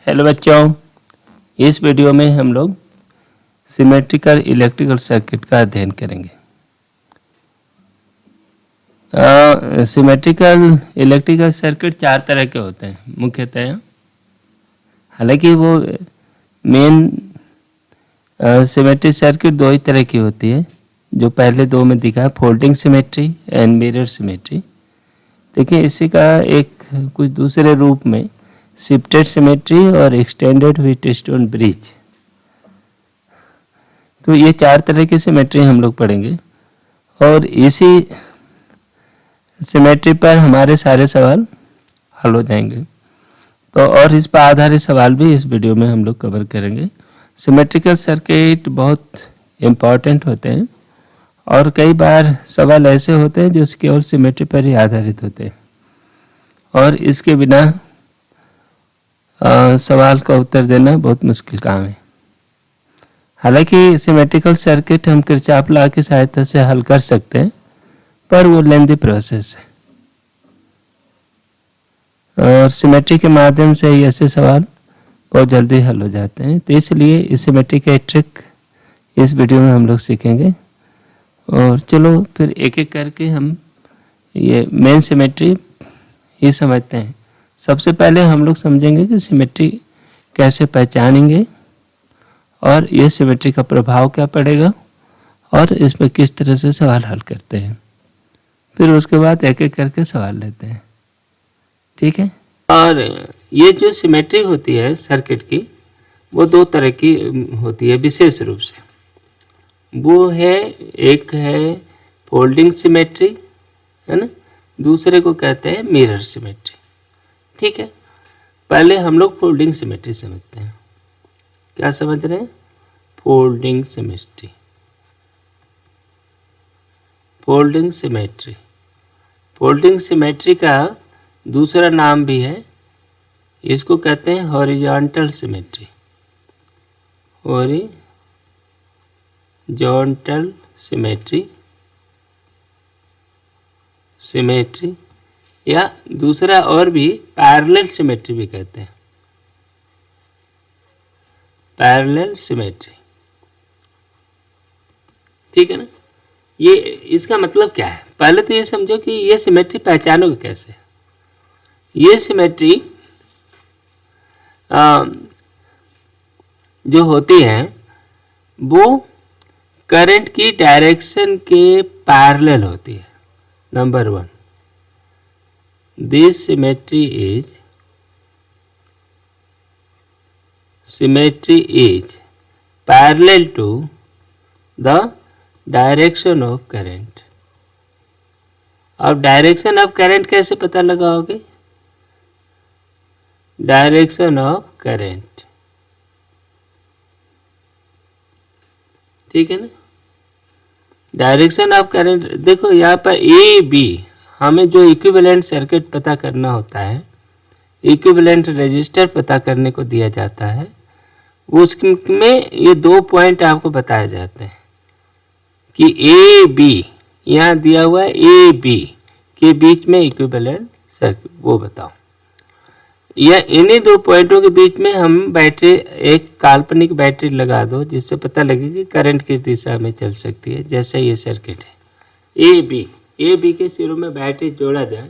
Hello बच्चों, इस video में हम लोग सिमेट्रिकल इलेक्ट्रिकल सर्किट का अध्ययन करेंगे। सिमेट्रिकल इलेक्ट्रिकल सर्किट चार तरह के होते हैं मुख्यतः। हालांकि वो मेन सिमेट्रिक सर्किट दो ही तरह की होती है, जो पहले दो में दिखा है, folding symmetry and mirror symmetry. देखिए इसी का एक कुछ दूसरे रूप में शिफ्टेड सिमेट्री और एक्सटेंडेड व्हीटस्टोन ब्रिज। तो ये चार तरह की सिमेट्री हम लोग पढ़ेंगे और इसी सिमेट्री पर हमारे सारे सवाल हल हो जाएंगे। तो और इस पर आधारित सवाल भी इस वीडियो में हम लोग कवर करेंगे। सिमेट्रिकल सर्किट बहुत इम्पॉर्टेंट होते हैं और कई बार सवाल ऐसे होते हैं जो केवल सिमेट्री पर ही आधारित होते हैं और इसके बिना सवाल का उत्तर देना बहुत मुश्किल काम है। हालांकि सिमेट्रिकल सर्किट हम किरचॉफ लॉ की सहायता से हल कर सकते हैं, पर वो लेंथी प्रोसेस है और सिमेट्री के माध्यम से ही ऐसे सवाल बहुत जल्दी हल हो जाते हैं। तो इसलिए इस सिमेट्री का ट्रिक इस वीडियो में हम लोग सीखेंगे। और चलो फिर एक एक करके हम ये मेन सिमेट्री ही समझते हैं। सबसे पहले हम लोग समझेंगे कि सिमेट्री कैसे पहचानेंगे और ये सिमेट्री का प्रभाव क्या पड़ेगा और इसमें किस तरह से सवाल हल करते हैं। फिर उसके बाद एक एक करके सवाल लेते हैं, ठीक है। और ये जो सिमेट्री होती है सर्किट की, वो दो तरह की होती है विशेष रूप से। वो है, एक है फोल्डिंग सिमेट्री, है ना, दूसरे को कहते हैं मिरर सिमेट्री, ठीक है। पहले हम लोग फोल्डिंग सिमेट्री समझते हैं। क्या समझ रहे हैं? Folding symmetry. Folding symmetry, folding symmetry का दूसरा नाम भी है, इसको कहते हैं horizontal symmetry. Horizontal symmetry, symmetry या दूसरा और भी पैरेलल सिमेट्री भी कहते हैं। पैरेलल सिमेट्री, ठीक है ना। ये इसका मतलब क्या है? पहले तो ये समझो कि ये सिमेट्री पहचानोगे कैसे। ये सिमेट्री जो होती है वो करंट की डायरेक्शन के पैरेलल होती है। Number one, this symmetry is parallel to the direction of current। अब डायरेक्शन ऑफ करंट कैसे पता लगाओगे? डायरेक्शन ऑफ करंट, ठीक है ना। डायरेक्शन ऑफ करंट देखो यहाँ पर ए बी, हमें जो इक्विवेलेंट सर्किट पता करना होता है, इक्विवेलेंट रेजिस्टर पता करने को दिया जाता है, उसमें ये दो पॉइंट आपको बताए जाते हैं कि ए बी, यहाँ दिया हुआ है ए बी के बीच में इक्विवेलेंट सर्किट, वो बताओ। या इन्हीं दो पॉइंटों के बीच में हम बैटरी, एक काल्पनिक बैटरी लगा दो जिससे पता लगे कि करंट किस दिशा में चल सकती है। जैसे ये सर्किट है ए बी के सिरों में बैटरी जोड़ा जाए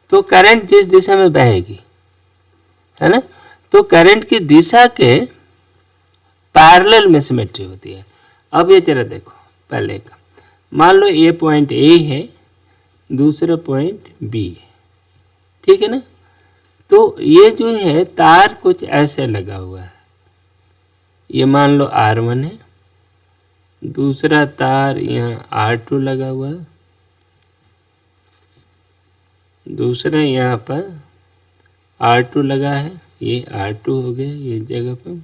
तो करंट जिस दिशा में बहेगी, है ना, तो करंट की दिशा के पैरेलल में सिमेट्री होती है। अब ये जरा देखो, पहले का मान लो ये पॉइंट ए है, दूसरा पॉइंट बी है, ठीक है ना। तो ये जो है तार कुछ ऐसे लगा हुआ है, ये मान लो R1 है, दूसरा तार यहाँ R2 लगा हुआ है, दूसरा यहाँ पर R2 लगा है, ये R2 हो गया ये जगह पर,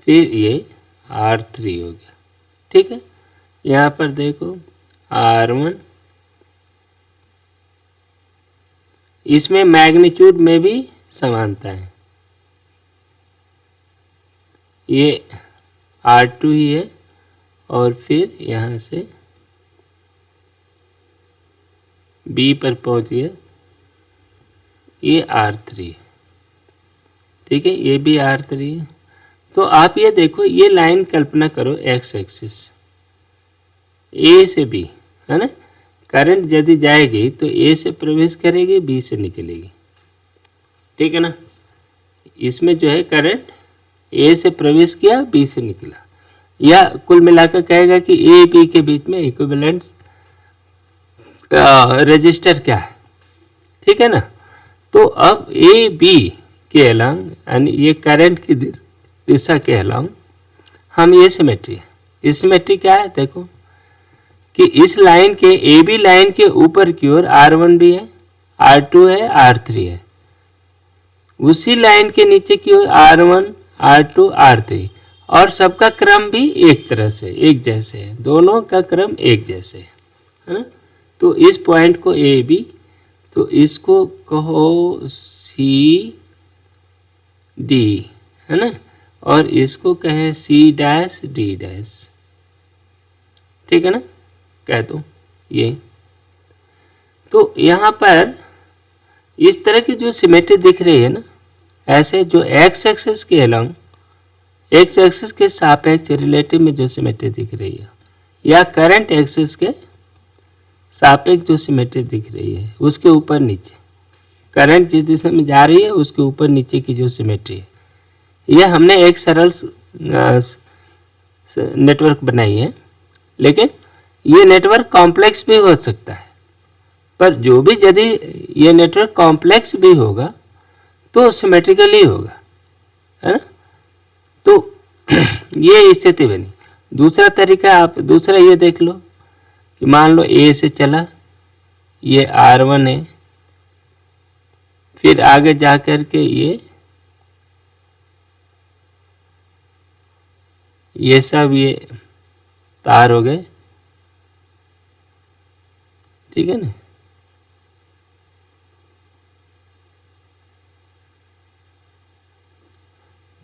फिर ये R3 हो गया, ठीक है। यहाँ पर देखो R1, इसमें मैग्नीट्यूड में भी समानता है, ये R2 ही है और फिर यहाँ से B पर पहुँच गया, ये R3, ठीक है, ये भी R3 है। तो आप ये देखो, ये लाइन कल्पना करो एक्स एक्सिस, ए से बी, है ना। करंट यदि जाएगी तो ए से प्रवेश करेगी, बी से निकलेगी, ठीक है ना। इसमें जो है करंट ए से प्रवेश किया, बी से निकला, या कुल मिलाकर कहेगा कि ए बी के बीच में इक्विवेलेंट रजिस्टर क्या है, ठीक है ना। तो अब ए बी के अलॉन्ग, यानी ये करंट की दिशा के अलॉन्ग हम ये सिमेट्री है। सिमेट्री क्या है, देखो कि इस लाइन के ए बी लाइन के ऊपर की ओर R1 भी है, R2 है, R3 है। उसी लाइन के नीचे की ओर R1, R2, R3, और सबका क्रम भी एक तरह से एक जैसे है, दोनों का क्रम एक जैसे है ना। तो इस पॉइंट को ए बी, तो इसको कहो सी डी, है ना, और इसको कहें सी डैश डी डैश, ठीक है ना, कह दो ये। तो यहाँ पर इस तरह की जो सिमेट्री दिख रही है ना, ऐसे जो एक्स एक्सिस के अलॉन्ग, एक्स एक्सिस के सापेक्ष रिलेटिव में जो सिमेट्री दिख रही है, या करंट एक्सिस के सापेक्ष जो सिमेट्री दिख रही है, उसके ऊपर नीचे, करंट जिस दिशा में जा रही है उसके ऊपर नीचे की जो सिमेट्री है, यह हमने एक सरल नेटवर्क बनाई है। लेकिन ये नेटवर्क कॉम्प्लेक्स भी हो सकता है, पर जो भी यदि ये नेटवर्क कॉम्प्लेक्स भी होगा तो सिमेट्रिकल ही होगा, है ना। तो ये स्थिति बनी। दूसरा तरीका, आप दूसरा ये देख लो कि मान लो ए से चला, ये R1 है, फिर आगे जा कर के ये सब ये तार हो गए, ठीक है ना।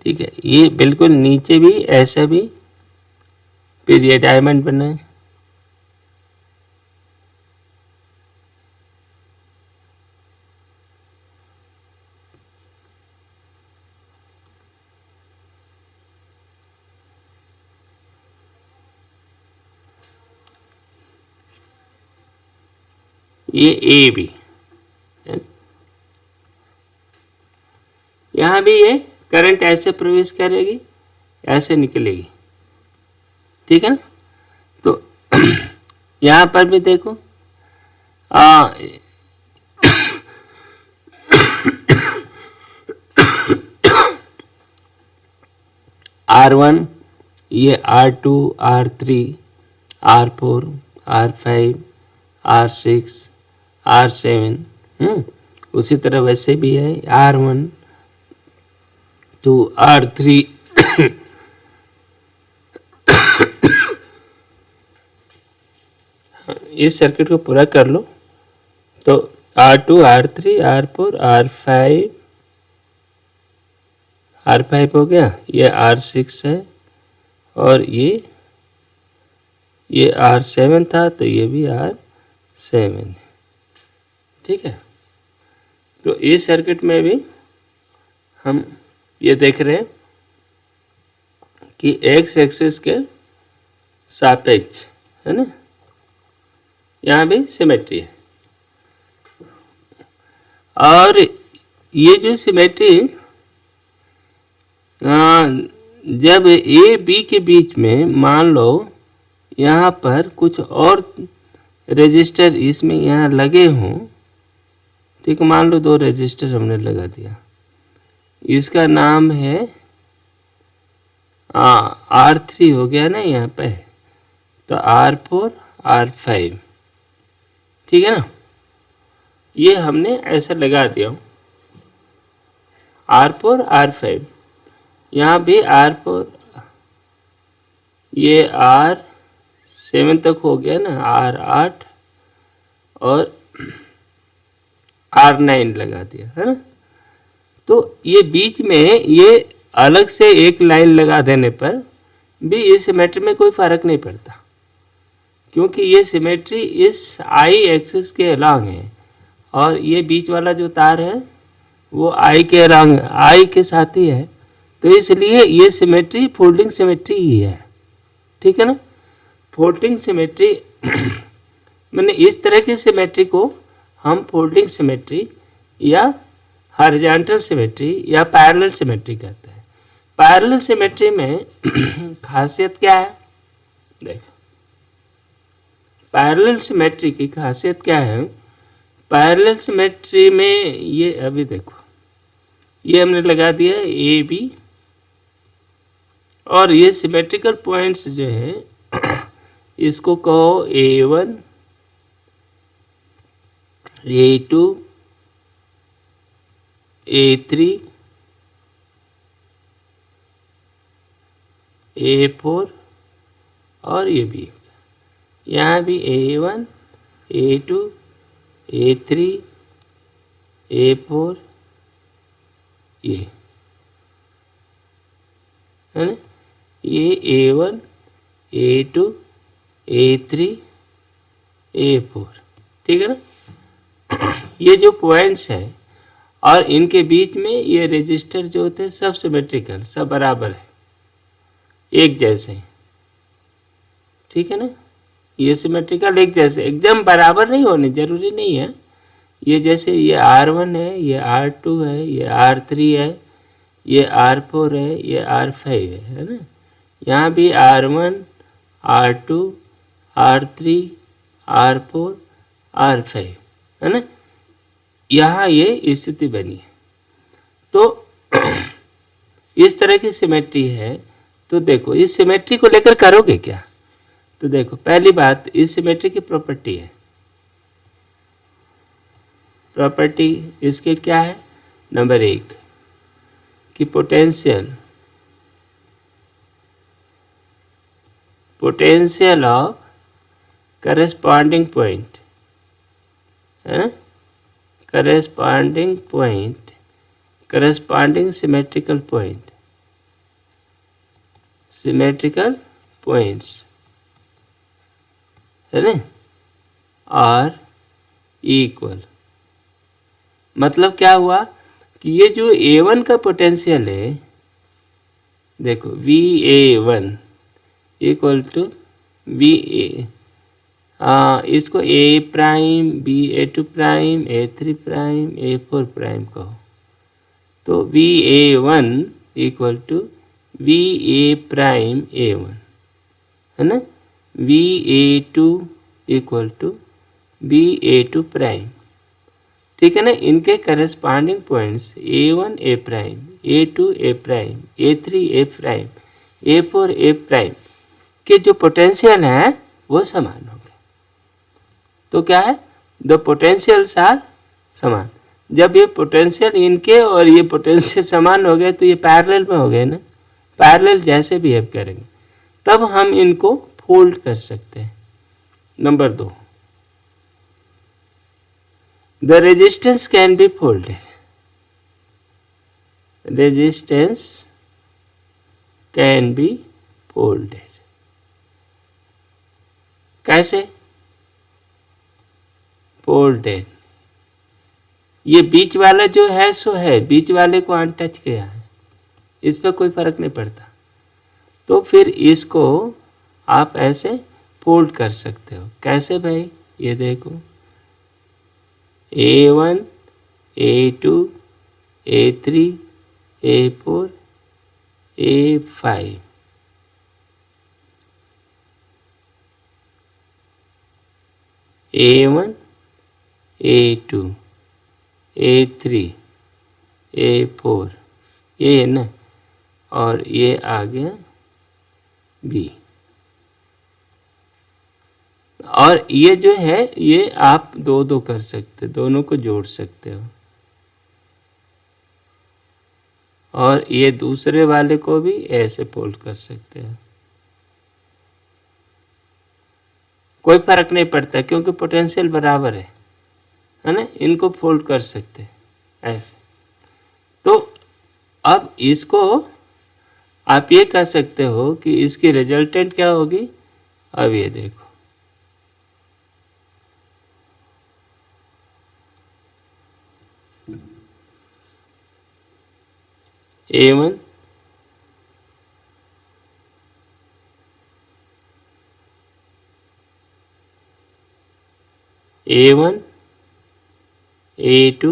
ठीक है, ये बिल्कुल नीचे भी ऐसा भी, फिर ये डायमंड बना है, ये ए बी, यहाँ भी ये करंट ऐसे प्रवेश करेगी, ऐसे निकलेगी, ठीक है ना। तो यहाँ पर भी देखो R1, ये R2, R3, R4, R5, R6, R7, उसी तरह वैसे भी है R1 to R3 इस सर्किट को पूरा कर लो तो R2, R3, R4, R5 हो गया, ये R6 है, और ये R7 था, तो ये भी R7 है, ठीक है। तो इस सर्किट में भी हम ये देख रहे हैं कि एक्स एक्सिस के सापेक्ष, है ना, यहाँ भी सिमेट्री है। और ये जो सिमेट्री जब ए बी के बीच में मान लो यहाँ पर कुछ और रजिस्टर इसमें यहाँ लगे हों, ठीक है, मान लो 2 रजिस्टर हमने लगा दिया, इसका नाम है R3 हो गया ना यहाँ पे, तो R4, R5, ठीक है ना। ये हमने ऐसा लगा दिया, R4, R5, यहाँ भी R4, ये R7 तक हो गया ना, R8 और R9 लगा दिया, है ना। तो ये बीच में ये अलग से एक लाइन लगा देने पर भी इस सिमेट्री में कोई फर्क नहीं पड़ता, क्योंकि ये सिमेट्री इस आई एक्सिस के अलॉन्ग है, और ये बीच वाला जो तार है वो आई के रंग आई के साथ ही है, तो इसलिए ये सिमेट्री फोल्डिंग सिमेट्री ही है। ठीक है ना। फोल्डिंग सिमेट्री मैंने इस तरह की सिमेट्री को हम फोल्डिंग सिमेट्री या हॉरिजॉन्टल सिमेट्री या पैरेलल सिमेट्री कहते हैं। पैरेलल सिमेट्री में खासियत क्या है, देखो पैरेलल सिमेट्री की खासियत क्या है। पैरेलल सिमेट्री में ये अभी देखो ये हमने लगा दिया ए बी, और ये सिमेट्रिकल पॉइंट्स जो है इसको कहो A1 A2 A3 A4 और ये भी यहाँ भी A1 A2 A3 A4 ये है ना, ये A1 A2 A3 A4, ठीक है ना। ये जो पॉइंट्स हैं और इनके बीच में ये रजिस्टर जो होते हैं सब सिमेट्रिकल, सब बराबर है, एक जैसे, ठीक है ना। ये सिमेट्रिकल एक जैसे, एकदम बराबर नहीं होने जरूरी नहीं है। ये जैसे ये R1 है, ये R2 है, ये R3 है, ये R4 है, ये R5 है ना। यहाँ भी R1 R2 R3 R4 R5 है ना। यहाँ ये स्थिति बनी है। तो इस तरह की सिमेट्री है। तो देखो इस सिमेट्री को लेकर करोगे क्या, तो देखो पहली बात इस सिमेट्री की प्रॉपर्टी है। प्रॉपर्टी इसके क्या है, नंबर 1 कि पोटेंशियल ऑफ करस्पॉन्डिंग पॉइंट है, corresponding point, corresponding symmetrical point, symmetrical points है ना, और इक्वल। मतलब क्या हुआ कि ये जो A1 का पोटेंशियल है, देखो VA1 इक्वल टू VA, इसको A prime BA2 prime A3 prime A4 prime कहो, तो VA1 equal to VA prime A1 है ना, VA2 equal to BA2 prime, ठीक है ना। इनके corresponding points A1 A prime, A2 A prime, A3 A prime, A4 A prime के जो पोटेंशियल हैं वो समान होंगे। तो क्या है, द पोटेंशियल्स आर समान। जब ये पोटेंशियल इनके और ये पोटेंशियल समान हो गए तो ये पैरेलल में हो गए ना, पैरेलल जैसे बिहेव करेंगे, तब हम इनको फोल्ड कर सकते हैं। Number 2, the resistance can be folded, resistance can be folded। कैसे फोल्डेड, ये बीच वाला जो है सो है, बीच वाले को अनटच किया है, इस पर कोई फर्क नहीं पड़ता। तो फिर इसको आप ऐसे फोल्ड कर सकते हो। कैसे भाई, ये देखो A1 A2 A3 A4 A5, A1 A2 A3 A4, ये है ना, और ये आ गया B। और ये जो है ये आप दो दो कर सकते, दोनों को जोड़ सकते हो, और ये दूसरे वाले को भी ऐसे फोल्ड कर सकते हो। कोई फर्क नहीं पड़ता क्योंकि पोटेंशियल बराबर है ना, इनको फोल्ड कर सकते ऐसे। तो अब इसको आप ये कह सकते हो कि इसकी रिजल्टेंट क्या होगी। अब ये देखो A1, A1, A2,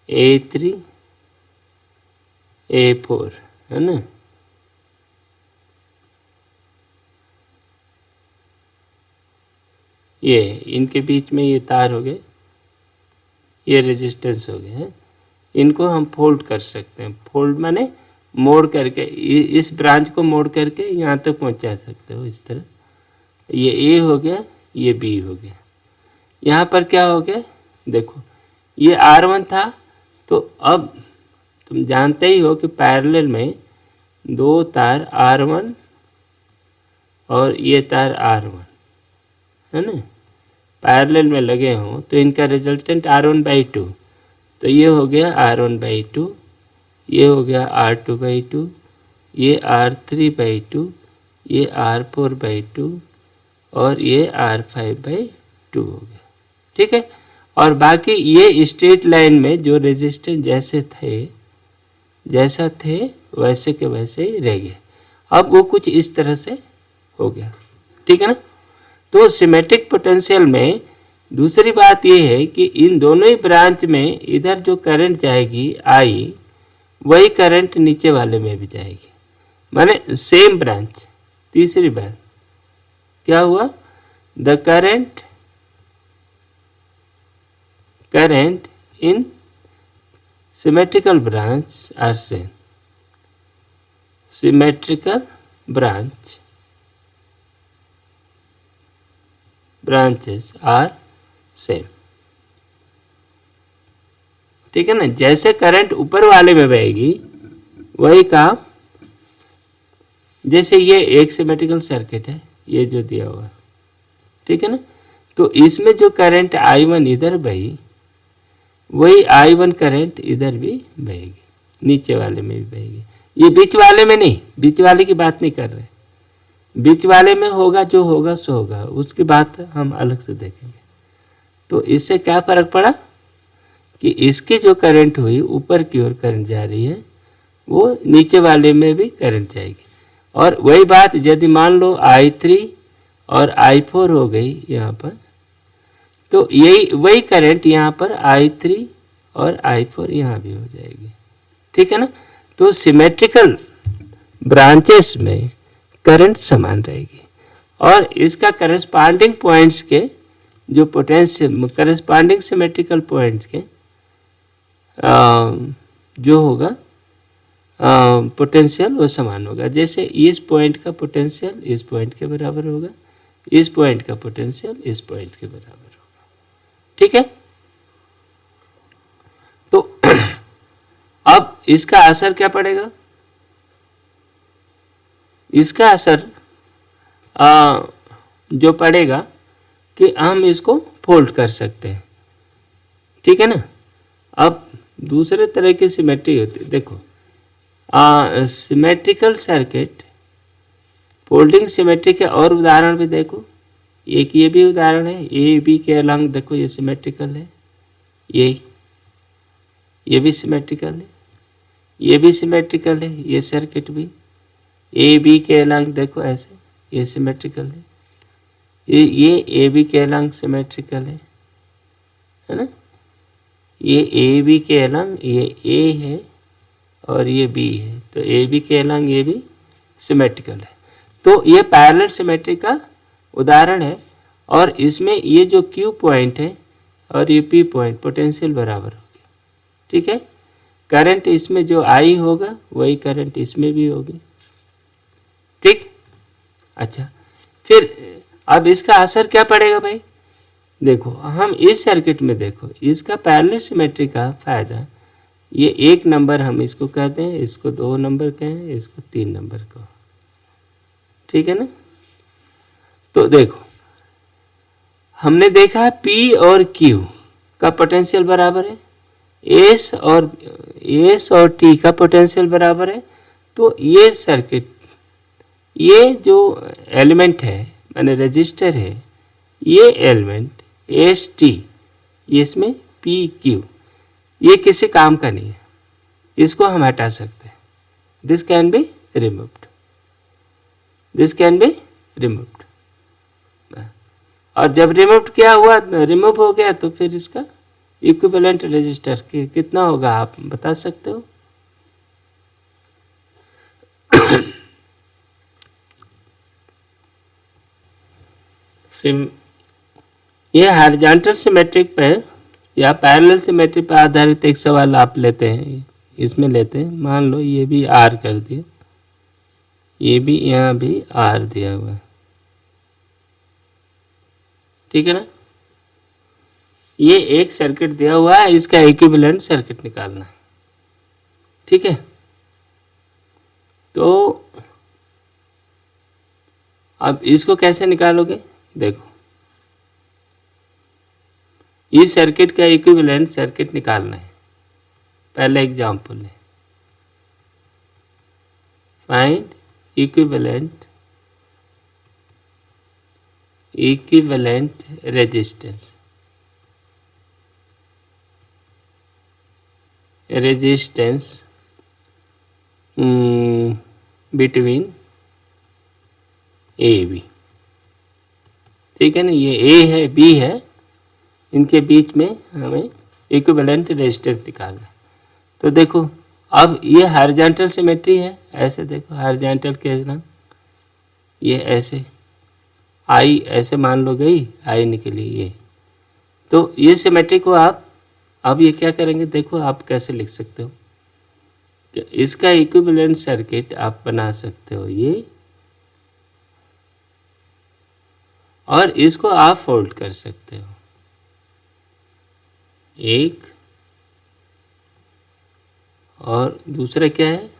A3, A4, है ना। ये इनके बीच में ये तार हो गए, ये रेजिस्टेंस हो गए हैं। इनको हम फोल्ड कर सकते हैं। फोल्ड माने मोड़ करके, इस ब्रांच को मोड़ करके यहाँ तक पहुँचा सकते हो इस तरह। ये ए हो गया, ये बी हो गया। यहाँ पर क्या हो गया देखो, ये R1 था, तो अब तुम जानते ही हो कि पैरेलल में दो तार R1 और ये तार R1 है ना, पैरेलल में लगे हों तो इनका रिजल्टेंट R1/2, तो ये हो गया R1/2, ये हो गया R2/2, ये R3/2, ये R4/2 और ये R5/2 हो गया। ठीक है। और बाकी ये स्ट्रेट लाइन में जो रेजिस्टेंस जैसा थे वैसे के वैसे ही रह गए। अब वो कुछ इस तरह से हो गया। ठीक है ना। तो सिमेट्रिक पोटेंशियल में दूसरी बात ये है कि इन दोनों ही ब्रांच में इधर जो करंट जाएगी आई, वही करंट नीचे वाले में भी जाएगी, माने सेम ब्रांच। तीसरी बात क्या हुआ, the current in symmetrical branch are same. Symmetrical branches are same. ठीक है ना। जैसे करंट ऊपर वाले में बहेगी वही काम, जैसे ये एक सिमेट्रिकल सर्किट है, ये जो दिया हुआ, ठीक है ना। तो इसमें जो करंट I1 इधर बही, वही I1 करंट इधर भी बहेगी, नीचे वाले में भी बहेगी। ये बीच वाले में नहीं, बीच वाले की बात नहीं कर रहे। बीच वाले में होगा जो होगा सो होगा, उसकी बात हम अलग से देखेंगे। तो इससे क्या फर्क पड़ा कि इसकी जो करंट हुई ऊपर की ओर करंट जा रही है, वो नीचे वाले में भी करंट जाएगी। और वही बात यदि मान लो I3 और I4 हो गई यहाँ पर, तो यही वही करंट यहाँ पर I3 और I4 यहाँ भी हो जाएगी। ठीक है ना। तो सिमेट्रिकल ब्रांचेस में करंट समान रहेगी और इसका करस्पॉन्डिंग पॉइंट्स के जो पोटेंशियल, करस्पॉन्डिंग सिमेट्रिकल पॉइंट्स के जो होगा पोटेंशियल वो समान होगा। जैसे इस पॉइंट का पोटेंशियल इस पॉइंट के बराबर होगा, इस पॉइंट का पोटेंशियल इस पॉइंट के बराबर होगा। ठीक है। तो अब इसका असर क्या पड़ेगा, इसका असर जो पड़ेगा कि हम इसको फोल्ड कर सकते हैं। ठीक है ना। अब दूसरे तरह की सिमेट्री होती है, देखो सिमेट्रिकल सर्किट, फोल्डिंग सिमेट्री के और उदाहरण भी देखो। एक ये भी उदाहरण है, ए बी के अलॉन्ग देखो ये सिमेट्रिकल है, ये भी सिमेट्रिकल है, ये भी सिमेट्रिकल है, ये सर्किट भी ए बी के अलॉन्ग देखो ऐसे, ये सिमेट्रिकल है, ये ए बी के अलॉन्ग सिमेट्रिकल है ना। ये ए बी के अलॉन्ग ये ए है और ये बी है, तो ए बी के अलॉन्ग ये भी सिमेट्रिकल है। तो ये पैरेलल सिमेट्री का उदाहरण है। और इसमें ये जो Q पॉइंट है और ये P पॉइंट पोटेंशियल बराबर होगी। ठीक है। करंट इसमें जो I होगा वही करंट इसमें भी होगी। ठीक। अच्छा, फिर अब इसका असर क्या पड़ेगा भाई, देखो हम इस सर्किट में देखो, इसका पैरेलल सिमेट्री का फायदा, ये 1 नंबर हम इसको कहते हैं, इसको 2 नंबर कहें, इसको 3 नंबर को। ठीक है ना। तो देखो हमने देखा है P और Q का पोटेंशियल बराबर है, S और T का पोटेंशियल बराबर है। तो ये सर्किट, ये जो एलिमेंट है माने रजिस्टर है, ये एलिमेंट ST, ये इसमें PQ, ये किसी काम का नहीं है। इसको हम हटा सकते हैं। This can be removed, this can be removed. और जब रिमूव क्या हुआ, रिमूव हो गया, तो फिर इसका इक्विवेलेंट रेजिस्टर कितना होगा आप बता सकते हो? ये हॉरिजॉन्टल सिमेट्रिक पर या पैरेलल सिमेट्रिक पर आधारित एक सवाल आप लेते हैं, इसमें लेते हैं। मान लो ये भी आर कर दिया, ये भी यहाँ भी आर दिया हुआ है, ठीक है ना। ये एक सर्किट दिया हुआ है, इसका इक्विवेलेंट सर्किट निकालना है, ठीक है। तो अब इसको कैसे निकालोगे? देखो, इस सर्किट का इक्विवेलेंट सर्किट निकालना है। पहला एग्जांपल है, find equivalent resistance between A B, ठीक है ना। ये ए है, बी है, इनके बीच में हमें इक्विवेलेंट रेजिस्टेंस निकालना है। तो देखो, अब ये हॉरिजॉन्टल सिमेट्री है, ऐसे देखो हॉरिजॉन्टल केस ना, ये ऐसे आई ऐसे मान लो गई, आई निकली ये, तो ये सिमेट्री को आप अब ये क्या करेंगे, देखो आप कैसे लिख सकते हो कि इसका इक्विवेलेंट सर्किट आप बना सकते हो ये, और इसको आप फोल्ड कर सकते हो एक, और दूसरा क्या है,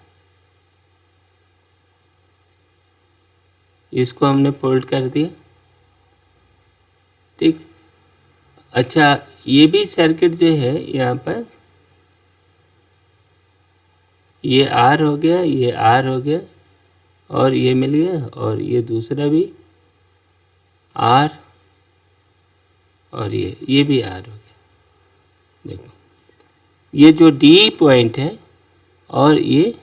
इसको हमने फोल्ड कर दिया, ठीक। अच्छा, ये भी सर्किट जो है यहाँ पर ये आर हो गया, ये आर हो गया, और ये मिल गया, और ये दूसरा भी आर, और ये भी आर हो गया। देखो, ये जो डी पॉइंट है और ये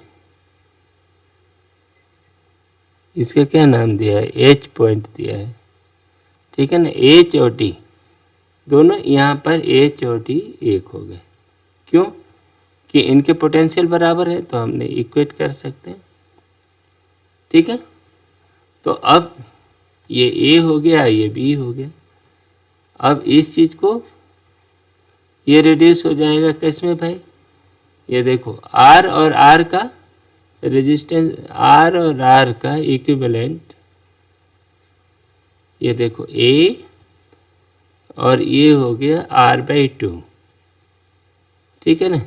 इसका क्या नाम दिया है, एच पॉइंट दिया है, ठीक है ना। एच और डी दोनों, यहाँ पर एच और डी एक हो गए, क्यों कि इनके पोटेंशियल बराबर है, तो हमने इक्वेट कर सकते हैं, ठीक है। तो अब ये ए हो गया, ये बी हो गया। अब इस चीज़ को ये रिड्यूस हो जाएगा किस में भाई, ये देखो आर और आर का रेजिस्टेंस, आर और आर का इक्विवेलेंट, ये देखो ए, और ये हो गया R/2, ठीक है ना।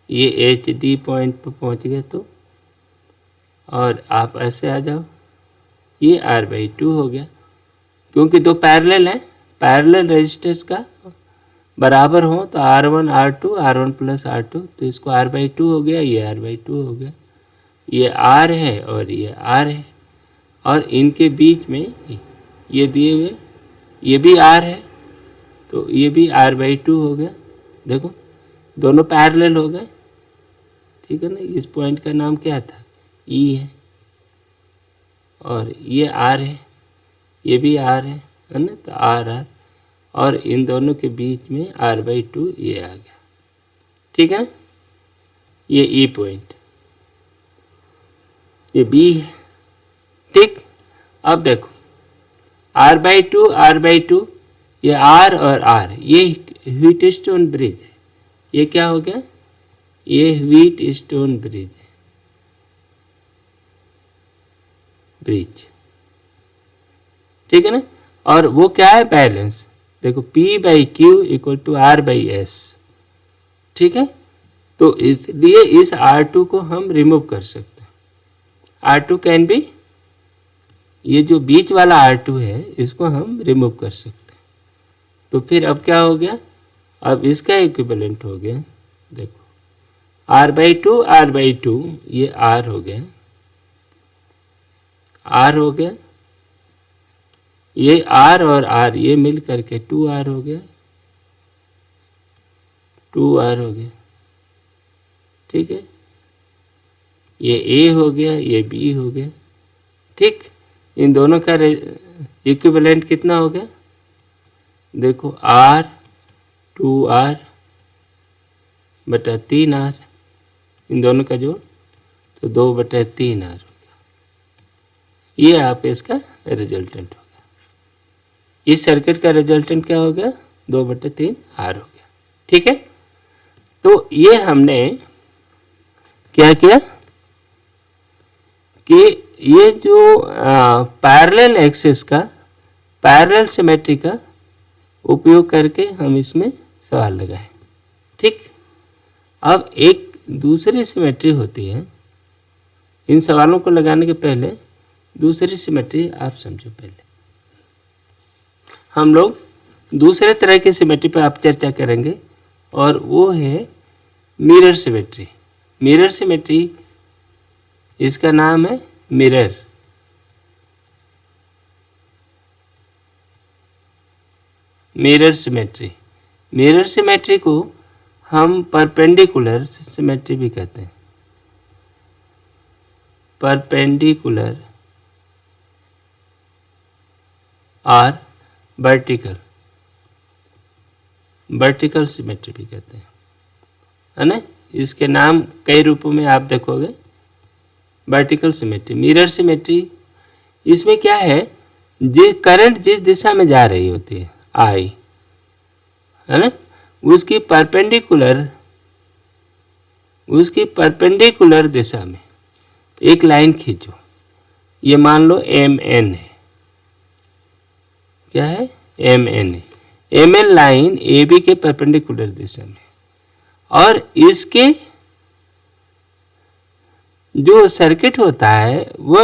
ये एच डी पॉइंट पर पहुंच गए, तो और आप ऐसे आ जाओ, ये R/2 हो गया, क्योंकि दो पैरेलल हैं, पैरेलल रेजिस्टेंस का बराबर हो तो R1 R2 R1 plus R2, तो इसको R/2 हो गया, ये R/2 हो गया, ये R है और ये R है, और इनके बीच में ये दिए हुए ये भी R है, तो ये भी R/2 हो गया। देखो दोनों पैरेलल हो गए, ठीक है ना। इस पॉइंट का नाम क्या था, E है, और ये R है, ये भी R है ना, तो R, और इन दोनों के बीच में R/2 ये आ गया, ठीक है। ये E पॉइंट, ये B है, ठीक। अब देखो R/2 ये R और R, ये व्हीटस्टोन ब्रिज है, ये क्या हो गया, ये व्हीटस्टोन ब्रिज है, ब्रिज, ठीक है ना। और वो क्या है, बैलेंस। देखो P/Q इक्वल टू R/S, ठीक है। तो इसलिए इस R2 को हम रिमूव कर सकते हैं। R2 कैन बी, ये जो बीच वाला R2 है इसको हम रिमूव कर सकते हैं। तो फिर अब क्या हो गया, अब इसका इक्विवेलेंट हो गया, देखो R/2 ये R हो गया, R हो गया, ये R और R ये मिल करके 2R हो गया, 2R हो गया, ठीक है, ये ए हो गया, ये बी हो गया। ठीक, इन दोनों का इक्विवेलेंट कितना हो गया? देखो आर 2r बटा 3r, इन दोनों का जोड़ तो 2/3r हो गया। ये आप इसका रिजल्टेंट हो गया। इस सर्किट का रिजल्टेंट क्या हो गया? 2/3r हो गया। ठीक है, तो ये हमने क्या किया कि ये जो पैरेलल एक्सिस का, पैरेलल सिमेट्री का उपयोग करके हम इसमें सवाल लगाए। ठीक, अब एक दूसरी सिमेट्री होती है, इन सवालों को लगाने के पहले दूसरी सिमेट्री आप समझो। पहले हम लोग दूसरे तरह की सिमेट्री पर आप चर्चा करेंगे और वो है मिरर सिमेट्री। मिरर सिमेट्री, इसका नाम है mirror. Mirror symmetry, mirror symmetry को हम परपेंडिकुलर सिमेट्री भी कहते हैं। परपेंडिकुलर और वर्टिकल, वर्टिकल सिमेट्री भी कहते हैं, है ना। इसके नाम कई रूपों में आप देखोगे। वर्टिकल सिमेट्री, मिरर सिमेट्री, इसमें क्या है, करंट जिस दिशा में जा रही होती है आई, है ना, उसकी परपेंडिकुलर दिशा में एक लाइन खींचो। ये मान लो MN है, क्या है, MN है। MN लाइन AB के परपेंडिकुलर दिशा में, और इसके जो सर्किट होता है वो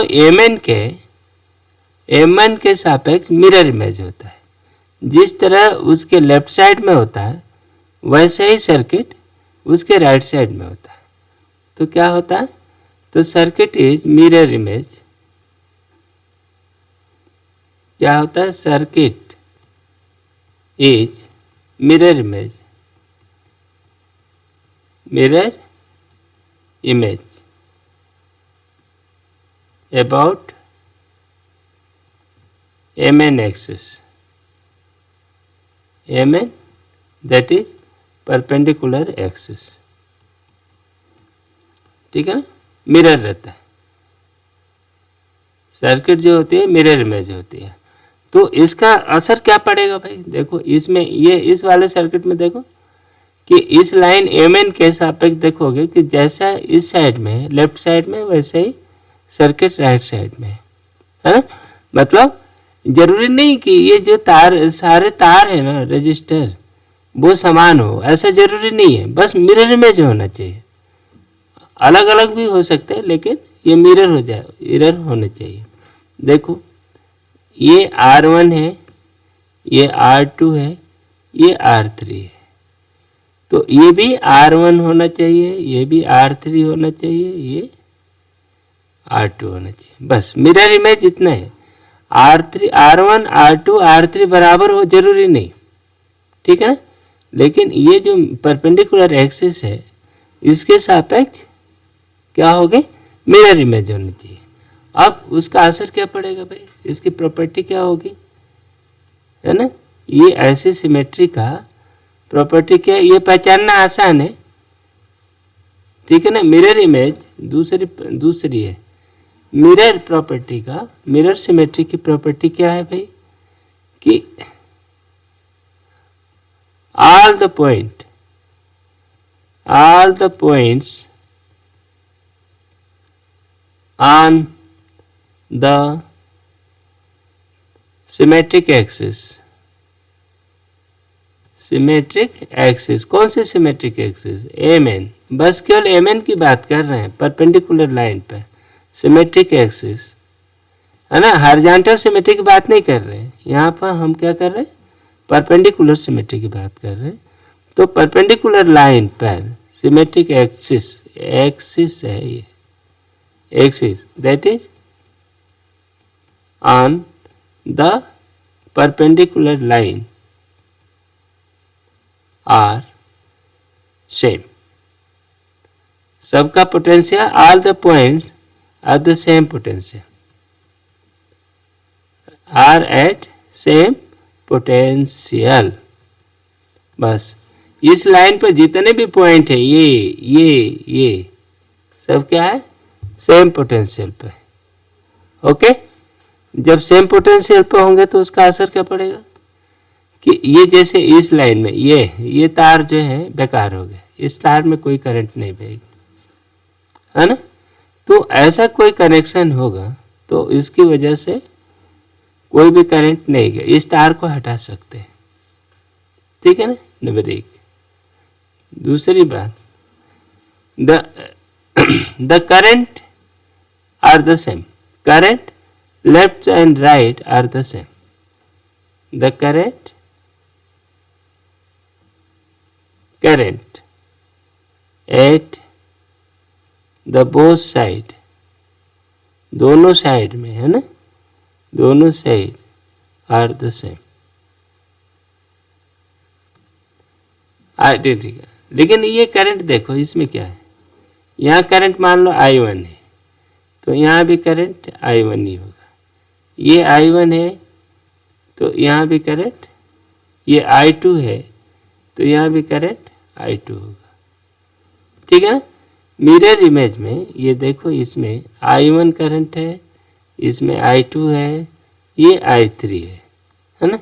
M1 के सापेक्ष मिरर इमेज होता है। जिस तरह उसके लेफ्ट साइड में होता है वैसे ही सर्किट उसके राइट साइड में होता है। तो क्या होता है, तो सर्किट इज मिरर इमेज। क्या होता है, circuit is mirror image, mirror image about MN axis, MN that is perpendicular axis। ठीक है ना, मिरर रहता है, सर्किट जो होती है मिरर इमेज होती है। तो इसका असर क्या पड़ेगा भाई, देखो इसमें, ये इस वाले सर्किट में देखो कि इस लाइन MN के सापेक्ष देखोगे कि जैसा इस साइड में, लेफ्ट साइड में, वैसे ही सर्किट राइट साइड में है। मतलब जरूरी नहीं कि ये जो सारे तार है ना रजिस्टर, वो समान हो, ऐसा जरूरी नहीं है। बस मिरर इमेज होना चाहिए। अलग अलग भी हो सकते हैं, लेकिन ये मिरर हो जाए, मिरर होना चाहिए। देखो ये R1 है, ये R2 है, ये R3 है। तो ये भी R1 होना चाहिए, ये भी R3 होना चाहिए, ये R2 होना चाहिए। बस मिरर इमेज इतना है। R1, R2, R3 बराबर हो जरूरी नहीं, ठीक है ना। लेकिन ये जो परपेंडिकुलर एक्सिस है इसके सापेक्ष क्या होगी, मिरर इमेज होनी चाहिए। अब उसका असर क्या पड़ेगा भाई, इसकी प्रॉपर्टी क्या होगी, है ना। ये ऐसी सिमेट्री का प्रॉपर्टी क्या है, ये पहचानना आसान है, ठीक है ना। मिरर इमेज दूसरी है। मिरर प्रॉपर्टी का, मिरर सिमेट्री की प्रॉपर्टी क्या है भाई, कि all the points on the symmetric axis, कौन से सिमेट्रिक एक्सिस, MN, बस केवल MN की बात कर रहे हैं, परपेंडिकुलर लाइन पर सिमेट्रिक एक्सिस, है ना। हॉरिजॉन्टल सिमेट्री की बात नहीं कर रहे हैं यहाँ पर, हम क्या कर रहे हैं, परपेंडिकुलर सिमेट्री की बात कर रहे हैं। तो परपेंडिकुलर लाइन पर सिमेट्रिक एक्सिस है ये, axis that is on the perpendicular line are same, सबका potential, all the points are the same potential, are at same potential. बस इस लाइन पर जितने भी पॉइंट है ये सब क्या है, सेम पोटेंशियल पे। ओके, जब सेम पोटेंशियल पे होंगे तो उसका असर क्या पड़ेगा कि ये जैसे इस लाइन में ये तार जो है बेकार हो गए, इस तार में कोई करंट नहीं बहेगी, है ना। तो ऐसा कोई कनेक्शन होगा तो इसकी वजह से कोई भी करंट नहीं गया, इस तार को हटा सकते हैं, ठीक है ना। नंबर 1। दूसरी बात, the current are the same, current left and right are the same, the current at the both side, दोनों साइड में, है ना, दोनों side are the same, identical. लेकिन ये करंट देखो, इसमें क्या है, यहाँ करंट मान लो I1 है तो यहाँ भी करंट I1 ही होगा, ये I1 है तो यहाँ भी करंट, ये I2 है तो यहाँ भी करंट I2 होगा, ठीक है ना। मिरर इमेज में ये देखो, इसमें I1 करंट है, इसमें I2 है, ये I3 है ना।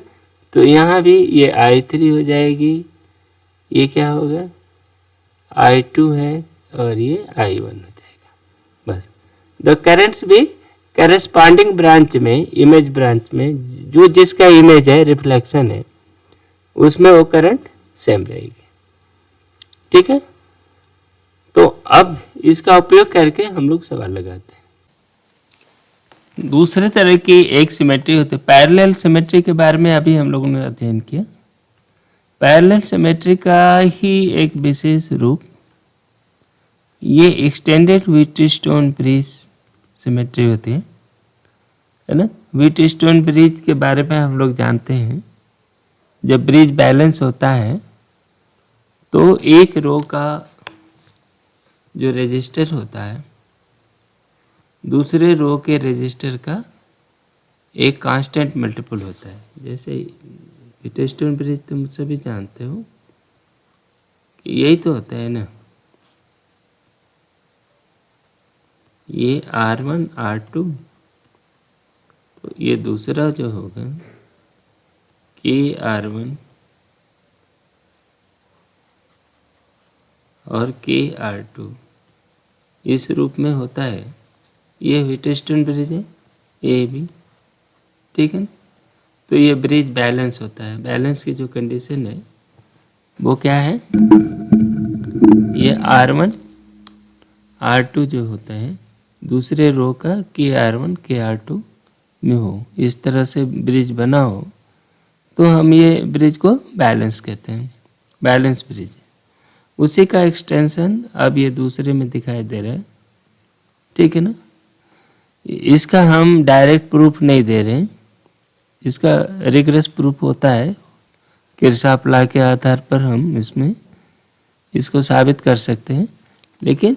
तो यहाँ भी ये I3 हो जाएगी, ये क्या होगा I2 है और ये I1 हो जाएगा। बस द करंट्स भी करेस्पॉन्डिंग ब्रांच में, इमेज ब्रांच में, जो जिसका इमेज है, रिफ्लेक्शन है, उसमें वो करंट सेम रहेगी, ठीक है। तो अब इसका उपयोग करके हम लोग सवाल लगाते हैं। दूसरे तरह की एक सिमेट्री होती है, पैरेलल सिमेट्री के बारे में अभी हम लोगों ने अध्ययन किया। पैरेलल सिमेट्री का ही एक विशेष रूप ये एक्सटेंडेड व्हीटस्टोन ब्रिज सिमेट्री होती है ना। व्हीटस्टोन ब्रिज के बारे में हम लोग जानते हैं, जब ब्रिज बैलेंस होता है तो एक रो का जो रेजिस्टर होता है दूसरे रो के रेजिस्टर का एक कांस्टेंट मल्टीपल होता है। जैसे व्हीटस्टोन ब्रिज तुम सभी जानते हो कि यही तो होता है ना, ये R1 R2, तो ये दूसरा जो होगा KR1 और KR2 इस रूप में होता है। ये व्हीटस्टोन ब्रिज है AB, ठीक है। तो ये ब्रिज बैलेंस होता है। बैलेंस की जो कंडीशन है वो क्या है, ये R1 R2 जो होता है दूसरे रो का KR1 KR2 में हो, इस तरह से ब्रिज बना हो तो हम ये ब्रिज को बैलेंस कहते हैं, बैलेंस ब्रिज। उसी का एक्सटेंशन अब ये दूसरे में दिखाई दे रहा है, ठीक है ना। इसका हम डायरेक्ट प्रूफ नहीं दे रहे हैं, इसका रिग्रेस प्रूफ होता है, किरचॉफ लॉ के आधार पर हम इसमें इसको साबित कर सकते हैं। लेकिन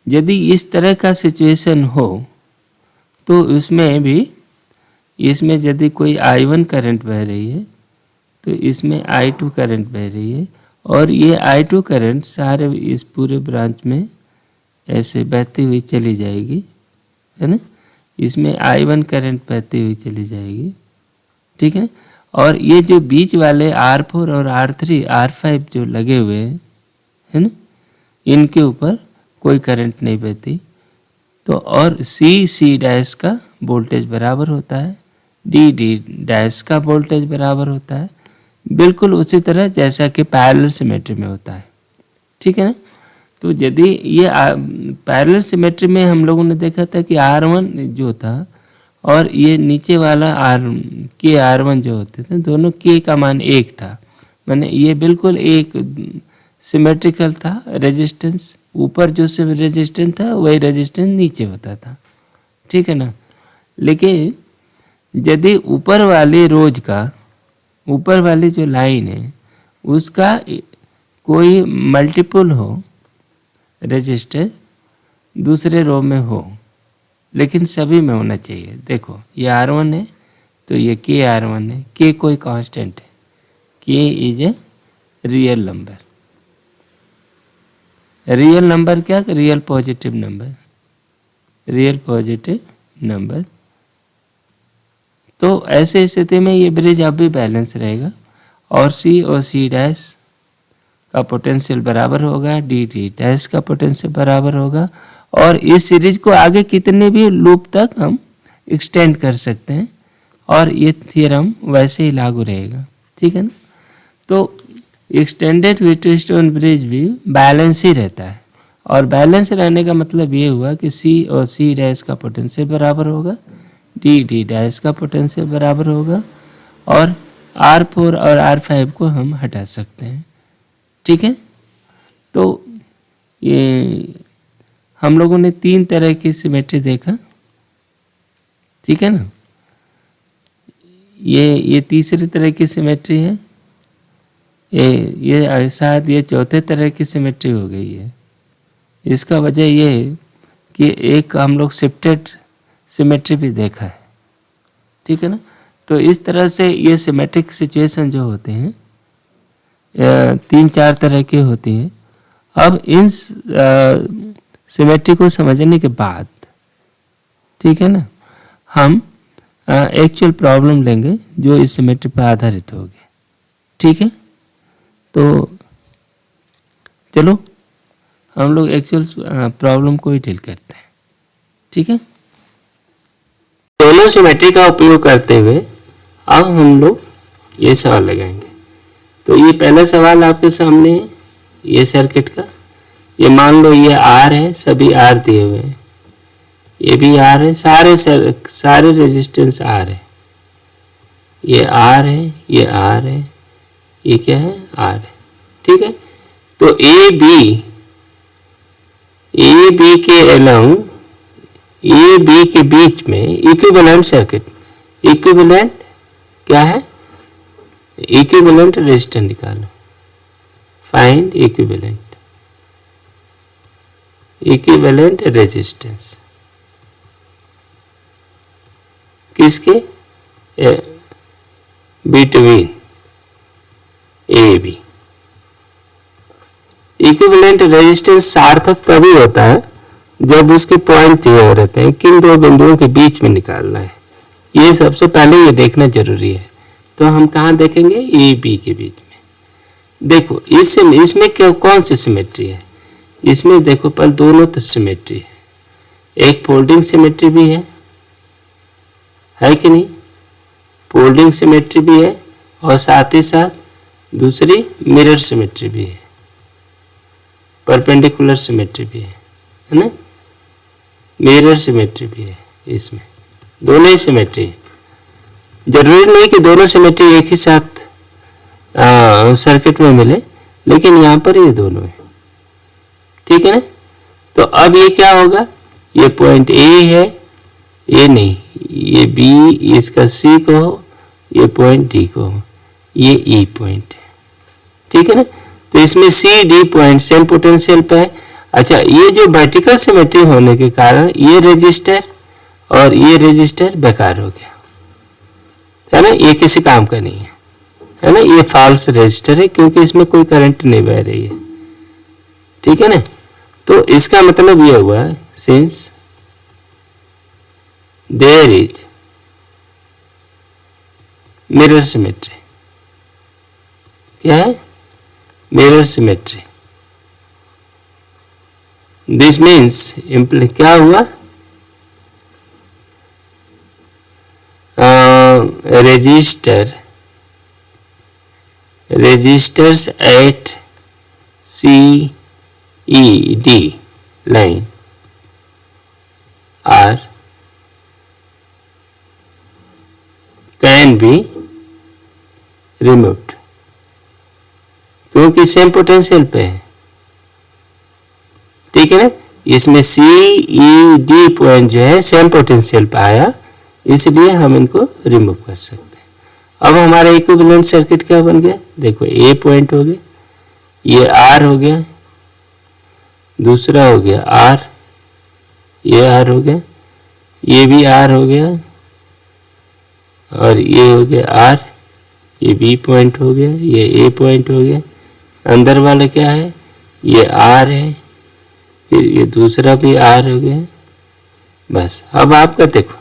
यदि इस तरह का सिचुएशन हो तो इसमें यदि कोई I1 करंट बह रही है तो इसमें I2 करंट बह रही है, और ये I2 करंट सारे इस पूरे ब्रांच में ऐसे बहती हुई चली जाएगी, है ना। इसमें I1 करंट बहती हुई चली जाएगी, ठीक है। और ये जो बीच वाले R4 और R3 R5 जो लगे हुए हैं, है ना, इनके ऊपर कोई करंट नहीं बहती। तो और C डैश का वोल्टेज बराबर होता है, D डैश का वोल्टेज बराबर होता है, बिल्कुल उसी तरह जैसा कि पैरेलल सिमेट्री में होता है, ठीक है ना। तो यदि ये पैरेलल सिमेट्री में हम लोगों ने देखा था कि R1 जो था और ये नीचे वाला KR1 जो होते थे, दोनों K का मान 1 था, माने ये बिल्कुल एक सिमेट्रिकल था। रेजिस्टेंस ऊपर जो से रेजिस्टेंस था वही रेजिस्टेंस नीचे होता था, ठीक है ना। लेकिन यदि ऊपर वाली जो लाइन है उसका कोई मल्टीपल हो रजिस्टर दूसरे रो में हो, लेकिन सभी में होना चाहिए। देखो ये R1 है तो ये KR1 है, K कोई कांस्टेंट है, K is a real number. Real number क्या? Real positive number, real positive number. तो ऐसे स्थिति में ये ब्रिज अब भी बैलेंस रहेगा और C और C डैश का पोटेंशियल बराबर होगा, D डैश का पोटेंशियल बराबर होगा, और इस सीरीज को आगे कितने भी लूप तक हम एक्सटेंड कर सकते हैं और ये थ्योरम वैसे ही लागू रहेगा। ठीक है ना? तो एक्सटेंडेड व्हीटस्टोन ब्रिज भी बैलेंस ही रहता है, और बैलेंस रहने का मतलब ये हुआ कि C और C डैश का पोटेंशियल बराबर होगा, D डैश का पोटेंशियल बराबर होगा, और R4 और R5 को हम हटा सकते हैं। ठीक है? तो ये हम लोगों ने 3 तरह की सिमेट्री देखा। ठीक है ना? ये तीसरी तरह की सिमेट्री है, ये शायद ये चौथे तरह की सिमेट्री हो गई है। इसका वजह ये है कि एक हम लोग शिफ्टेड सिमेट्री भी देखा है। ठीक है ना? तो इस तरह से ये सिमेट्रिक सिचुएशन जो होते हैं 3-4 तरह के होती हैं। अब इन सिमेट्री को समझने के बाद, ठीक है ना, हम एक्चुअल प्रॉब्लम लेंगे जो इस सिमेट्री पर आधारित होगी। ठीक है? तो चलो हम लोग एक्चुअल प्रॉब्लम को ही डील करते हैं। ठीक है? दोनों सिमेट्री का उपयोग करते हुए अब हम लोग ये सवाल लगाएंगे। तो ये पहला सवाल आपके सामने है, ये सर्किट का। ये मान लो ये R है, सभी R दिए हुए हैं, ये भी R है, सारे रेजिस्टेंस R है, ये R है, ये R है, ये क्या है? R है। ठीक है? तो ए बी के अलोंग, ए बी के बीच में इक्विवेलेंट सर्किट, इक्विवेलेंट क्या है? इक्विवेलेंट रेजिस्टेंस निकालो, फाइंड इक्विवेलेंट रेजिस्टेंस किसके? Between A B. Equivalent resistance सार्थक तभी होता है जब उसके पॉइंट दिए हुए रहते हैं, किन दो बिंदुओं के बीच में निकालना है, ये सबसे पहले ये देखना जरूरी है। तो हम कहाँ देखेंगे? ए बी के बीच में। देखो इसमें कौन सी सिमेट्री है? इसमें देखो पर दोनों तो सिमेट्री है, एक फोल्डिंग सिमेट्री भी है कि नहीं? फोल्डिंग सिमेट्री भी है और साथ ही साथ दूसरी मिरर सिमेट्री भी है, परपेंडिकुलर सिमेट्री भी है ना? मिरर सिमेट्री भी है, इसमें दोनों ही सिमेट्री है। जरूरी नहीं कि दोनों सिमेट्री एक ही साथ सर्किट में मिले, लेकिन यहाँ पर ये दोनों है। ठीक है ना? तो अब ये क्या होगा? ये पॉइंट ए है, ये नहीं, ये बी, इसका सी को हो, ये पॉइंट डी को हो, ये ई पॉइंट है। ठीक है ना? तो इसमें C D point same potential पे है। अच्छा, ये जो वर्टिकल सिमेट्री होने के कारण ये रेजिस्टर और ये रेजिस्टर बेकार हो गया, है ना? ये किसी काम का नहीं है ना? ये फॉल्स रेजिस्टर है क्योंकि इसमें कोई करंट नहीं बह रही है। ठीक है ना? तो इसका मतलब ये हुआ, since there is mirror symmetry, क्या है? Mirror symmetry. दिस मीन्स क्या हुआ? resistors at C E D line are can be removed क्योंकि सेम पोटेंशियल पे है। ठीक है ना? इसमें सी ई डी पॉइंट जो है सेम पोटेंशियल पे आया, इसलिए हम इनको रिमूव कर सकते हैं। अब हमारा इक्विवेलेंट सर्किट क्या बन गया? देखो ए पॉइंट हो गया, ये आर हो गया, दूसरा हो गया आर, ये आर हो गया, ये भी आर हो गया, और ये हो गया आर, ये बी पॉइंट हो गया, ये ए पॉइंट हो गया। अंदर वाला क्या है, ये आर है, फिर ये दूसरा भी आर हो गया। बस अब आपका देखो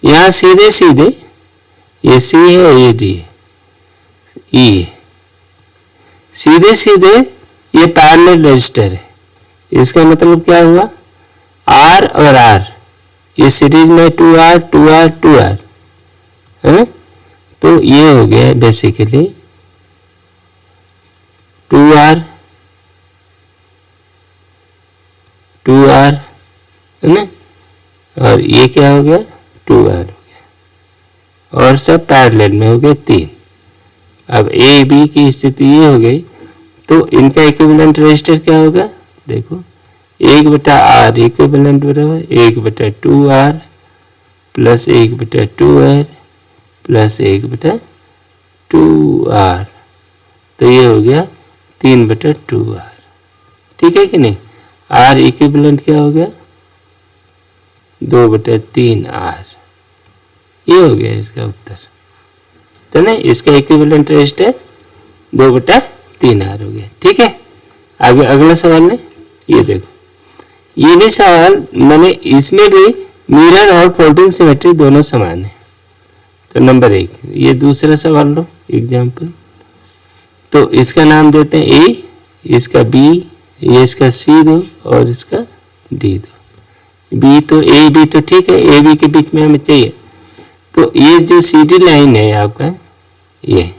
यहाँ सीधे सीधे ये सी है और ये डी है, ई है, सीधे सीधे ये पैरेलल रजिस्टर है। इसका मतलब क्या हुआ, आर और आर ये सीरीज में 2R 2R 2R है ना, तो ये हो गया बेसिकली 2R 2R है ना, और ये क्या हो गया 2R हो गया, और सब पैरेलल में हो गए 3। अब ए बी की स्थिति ये हो गई, तो इनका इक्विवेलेंट रेजिस्टर क्या होगा, देखो 1/R इक्विवेलेंट बराबर 1/2R plus 1/2R plus 1/2R, तो ये हो गया 3/2R। ठीक है कि नहीं, R इक्विवेलेंट क्या हो गया 2/3R। ये हो गया इसका उत्तर, तो ना इसका इक्विवेलेंट रेजिस्टर 2/3R हो गया। ठीक है, आगे अगला सवाल में ये देखो, ये भी सवाल मैंने इसमें भी मिरर और फोल्डिंग सिमेट्री दोनों समान है। तो नंबर 1 ये दूसरा सवाल लो एग्जाम्पल, तो इसका नाम देते हैं ए, इसका बी, ये इसका सी दो और इसका डी दो। बी तो ए बी तो ठीक है, ए बी के बीच में हमें चाहिए, तो ये जो सी डी लाइन है आपका ये,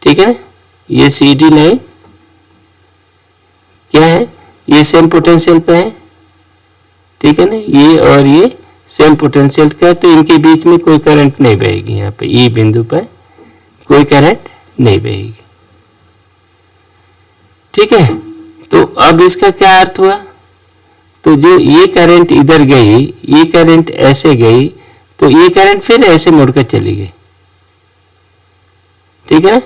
ठीक है ना, ये सी डी लाइन क्या है, ये सेम पोटेंशियल पे है, ठीक है ना, ये और ये सेम पोटेंशियल का, तो इनके बीच में कोई करंट नहीं बहेगी, यहाँ पे ई बिंदु पर कोई करंट नहीं बहेगी। ठीक है, तो अब इसका क्या अर्थ हुआ, तो जो ये करंट इधर गई, ये करंट ऐसे गई, तो ये करंट फिर ऐसे मुड़कर चली गई। ठीक है,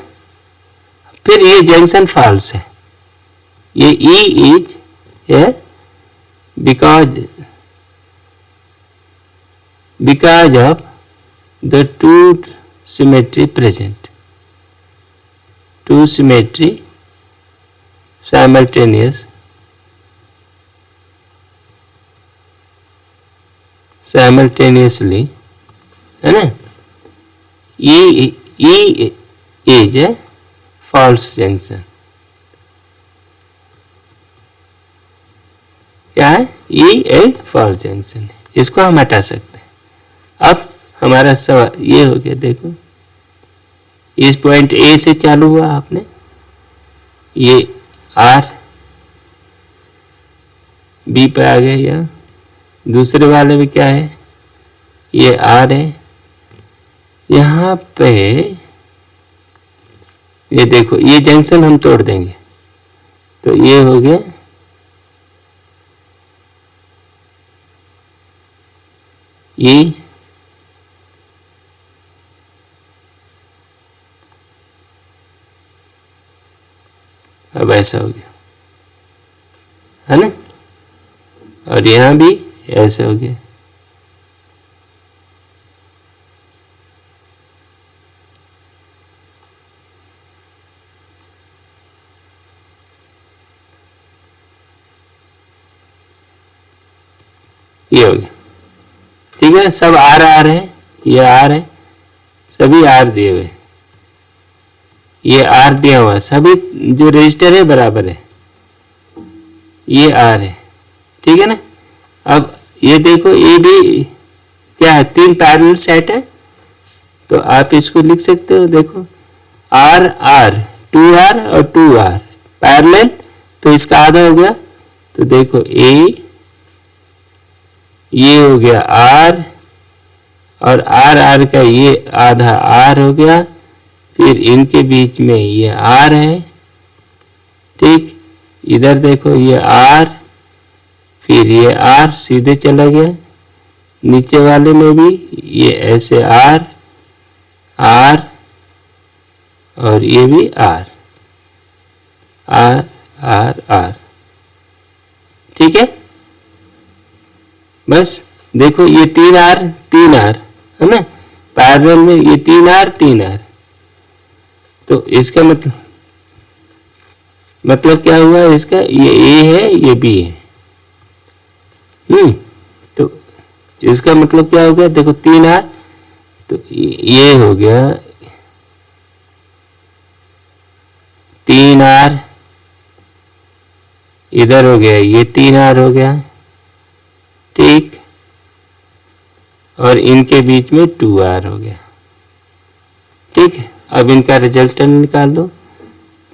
फिर ये जंक्शन फॉल्स है, ये E is here because of the two symmetry present, two symmetry simultaneously है ना, E is a false junction। क्या है, ये एक फॉल्स जंक्शन है, इसको हम हटा सकते हैं। अब हमारा सवाल ये हो गया, देखो इस पॉइंट ए से चालू हुआ आपने, ये आर बी पे आ गया, या दूसरे वाले में क्या है, ये आर है, यहाँ पे ये देखो ये जंक्शन हम तोड़ देंगे, तो ये हो गया ये, अब ऐसा हो गया है ना, और यहां भी ऐसा हो गया। ये हो गया, ठीक है, सब आर आर है, ये आर है, सभी आर दिए हुए, ये आर दिया हुआ, सभी जो रजिस्टर है बराबर है, ये आर है, ठीक है ना। अब ये देखो ये भी क्या है, 3 पैरेलल सेट है, तो आप इसको लिख सकते हो, देखो आर आर 2R और 2R पैरेलल, तो इसका आधा हो गया, तो देखो ये हो गया R, और आर आर का ये आधा R हो गया, फिर इनके बीच में ये R है, ठीक, इधर देखो ये R, फिर ये R सीधे चला गया, नीचे वाले में भी ये ऐसे R R और ये भी R, आर आर आर। ठीक है, बस देखो ये 3R 3R है ना, पैरेलल में ये 3R 3R। तो इसका मतलब क्या हुआ इसका, ये A है ये B है। तो इसका मतलब क्या हो गया, देखो 3R, तो ये हो गया 3R, इधर हो गया ये 3R हो गया। ठीक, और इनके बीच में 2R हो गया। ठीक है, अब इनका रिजल्टेंट निकाल दो।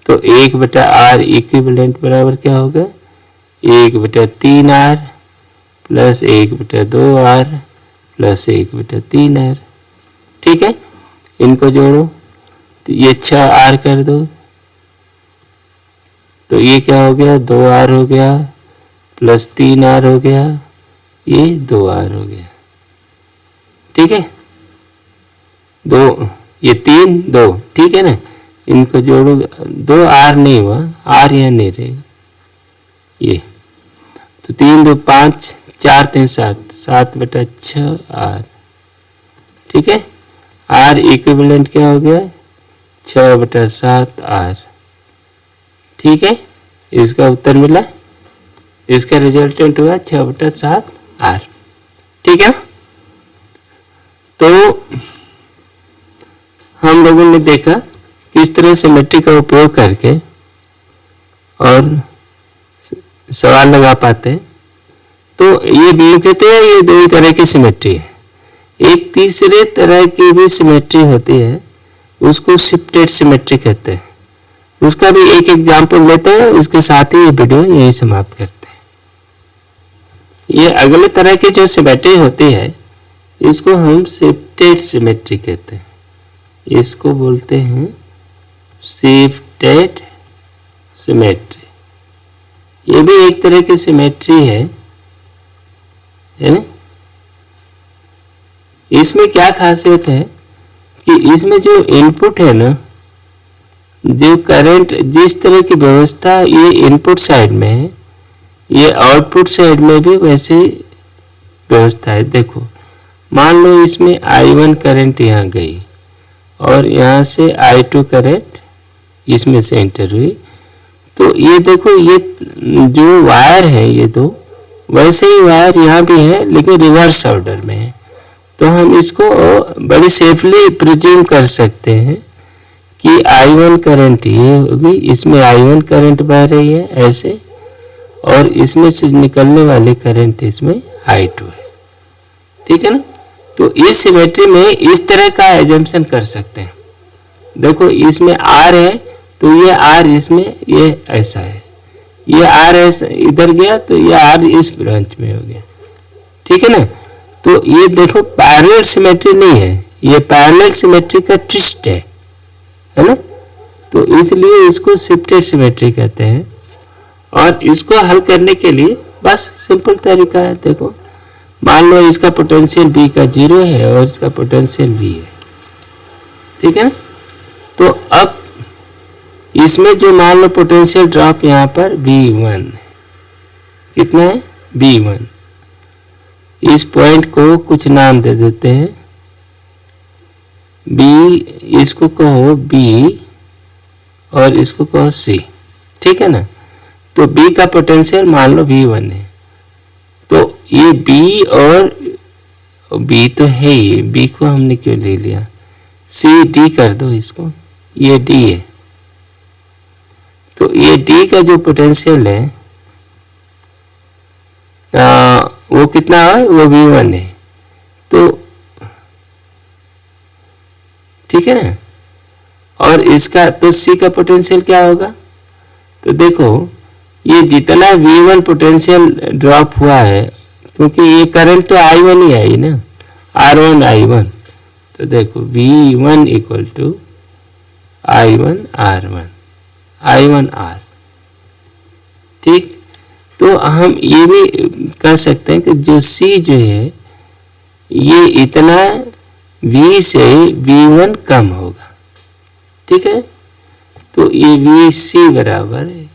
तो 1/R इक्विवेलेंट बराबर क्या होगा, 1/3R plus 1/2R plus 1/3R। ठीक है, इनको जोड़ो तो ये 6R कर दो, तो ये क्या हो गया 2R हो गया प्लस 3R हो गया, ये 2R हो गया। ठीक है, दो ये 3 2, ठीक है ना, इनको जोड़ो, 2R नहीं हुआ, R यहाँ नहीं रहेगा, ये तो 3 2 5 4 3 7 7/6R। ठीक है, R इक्विवेलेंट क्या हो गया 6/7R। ठीक है, इसका उत्तर मिला, इसका रिजल्टेंट हुआ 6/7R। ठीक है, तो हम लोगों ने देखा किस तरह सिमेट्री का उपयोग करके और सवाल लगा पाते हैं। तो ये मुख्यतः ये दो ही तरह की सिमेट्री है। एक तीसरे तरह की भी सिमेट्री होती है, उसको शिफ्टेड सिमेट्री कहते हैं। उसका भी एक एग्जाम्पल लेते हैं, इसके साथ ही ये वीडियो यही समाप्त करते हैं। ये अगले तरह की जो सिमेट्री होती है इसको हम शिफ्टेड सिमेट्री कहते हैं, इसको बोलते हैं शिफ्टेड सिमेट्री। ये भी एक तरह की सिमेट्री है ना। इसमें क्या खासियत है कि इसमें जो इनपुट है ना, जो करंट जिस तरह की व्यवस्था ये इनपुट साइड में है, ये आउटपुट साइड में भी वैसे व्यवस्था है। देखो मान लो इसमें I1 करंट यहाँ गई और यहाँ से I2 करंट इसमें से एंटर हुई, तो ये देखो ये जो वायर है ये दो, वैसे ही वायर यहाँ भी है लेकिन रिवर्स ऑर्डर में है। तो हम इसको बड़ी सेफली प्रिज्यूम कर सकते हैं कि I1 करंट ये होगी, इसमें I1 करंट बह रही है ऐसे, और इसमें से निकलने वाले करंट इसमें I2 है। ठीक है ना, तो इस सिमेट्री में इस तरह का एजम्पशन कर सकते हैं। देखो इसमें R है तो ये R इसमें ये ऐसा है, ये R ऐसा इधर गया तो ये R इस ब्रांच में हो गया। ठीक है ना, तो ये देखो पैरेलल सिमेट्री नहीं है, ये पैरेलल सिमेट्री का ट्विस्ट है ना। तो इसलिए इसको शिफ्टेड सिमेट्री कहते हैं। और इसको हल करने के लिए बस सिंपल तरीका है। देखो मान लो इसका पोटेंशियल B का 0 है और इसका पोटेंशियल V है। ठीक है ना, तो अब इसमें जो मान लो पोटेंशियल ड्रॉप यहाँ पर V1 कितना है, V1। इस पॉइंट को कुछ नाम दे देते हैं, B, इसको कहो B और इसको कहो C। ठीक है ना, तो B का पोटेंशियल मान लो V1 है, तो ये B और B तो है, ये B को हमने क्यों ले लिया, C D कर दो इसको, ये D है। तो ये D का जो पोटेंशियल है वो कितना है, वो V1 है। तो ठीक है ना, और इसका तो C का पोटेंशियल क्या होगा, तो देखो ये जितना V1 पोटेंशियल ड्रॉप हुआ है, क्योंकि ये करंट तो I1 ही आई ना, R1 I1, तो देखो V1 equal to I1 R1 I1 R। ठीक, तो हम ये भी कह सकते हैं कि जो C जो है ये इतना V से V1 कम होगा। ठीक है, तो ये VC बराबर है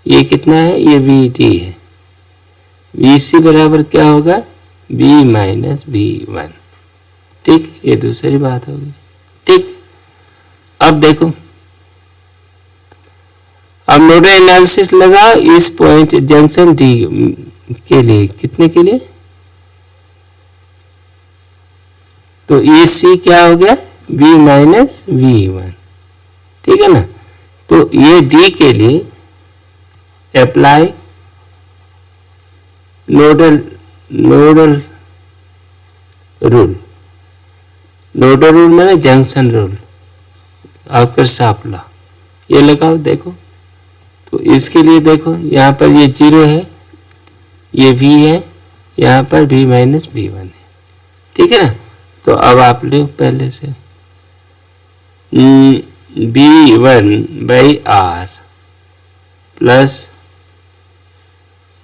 ये कितना है, ये वी डी है। वी सी बराबर क्या होगा, बी माइनस बी वन। ठीक, ये दूसरी बात होगी। ठीक, अब देखो, अब नोडल एनालिसिस लगा इस पॉइंट जंक्शन डी के लिए, कितने के लिए, तो ई सी क्या हो गया, बी माइनस वी वन। ठीक है ना, तो ये डी के लिए apply nodal rule. Nodal rule मैंने जंक्शन रूल और किरचॉफ लॉ, ये लगाओ। देखो, तो इसके लिए देखो, यहाँ पर ये 0 है, ये v है, यहाँ पर v माइनस बी वन है। ठीक है ना, तो अब आप लो पहले से B one by R plus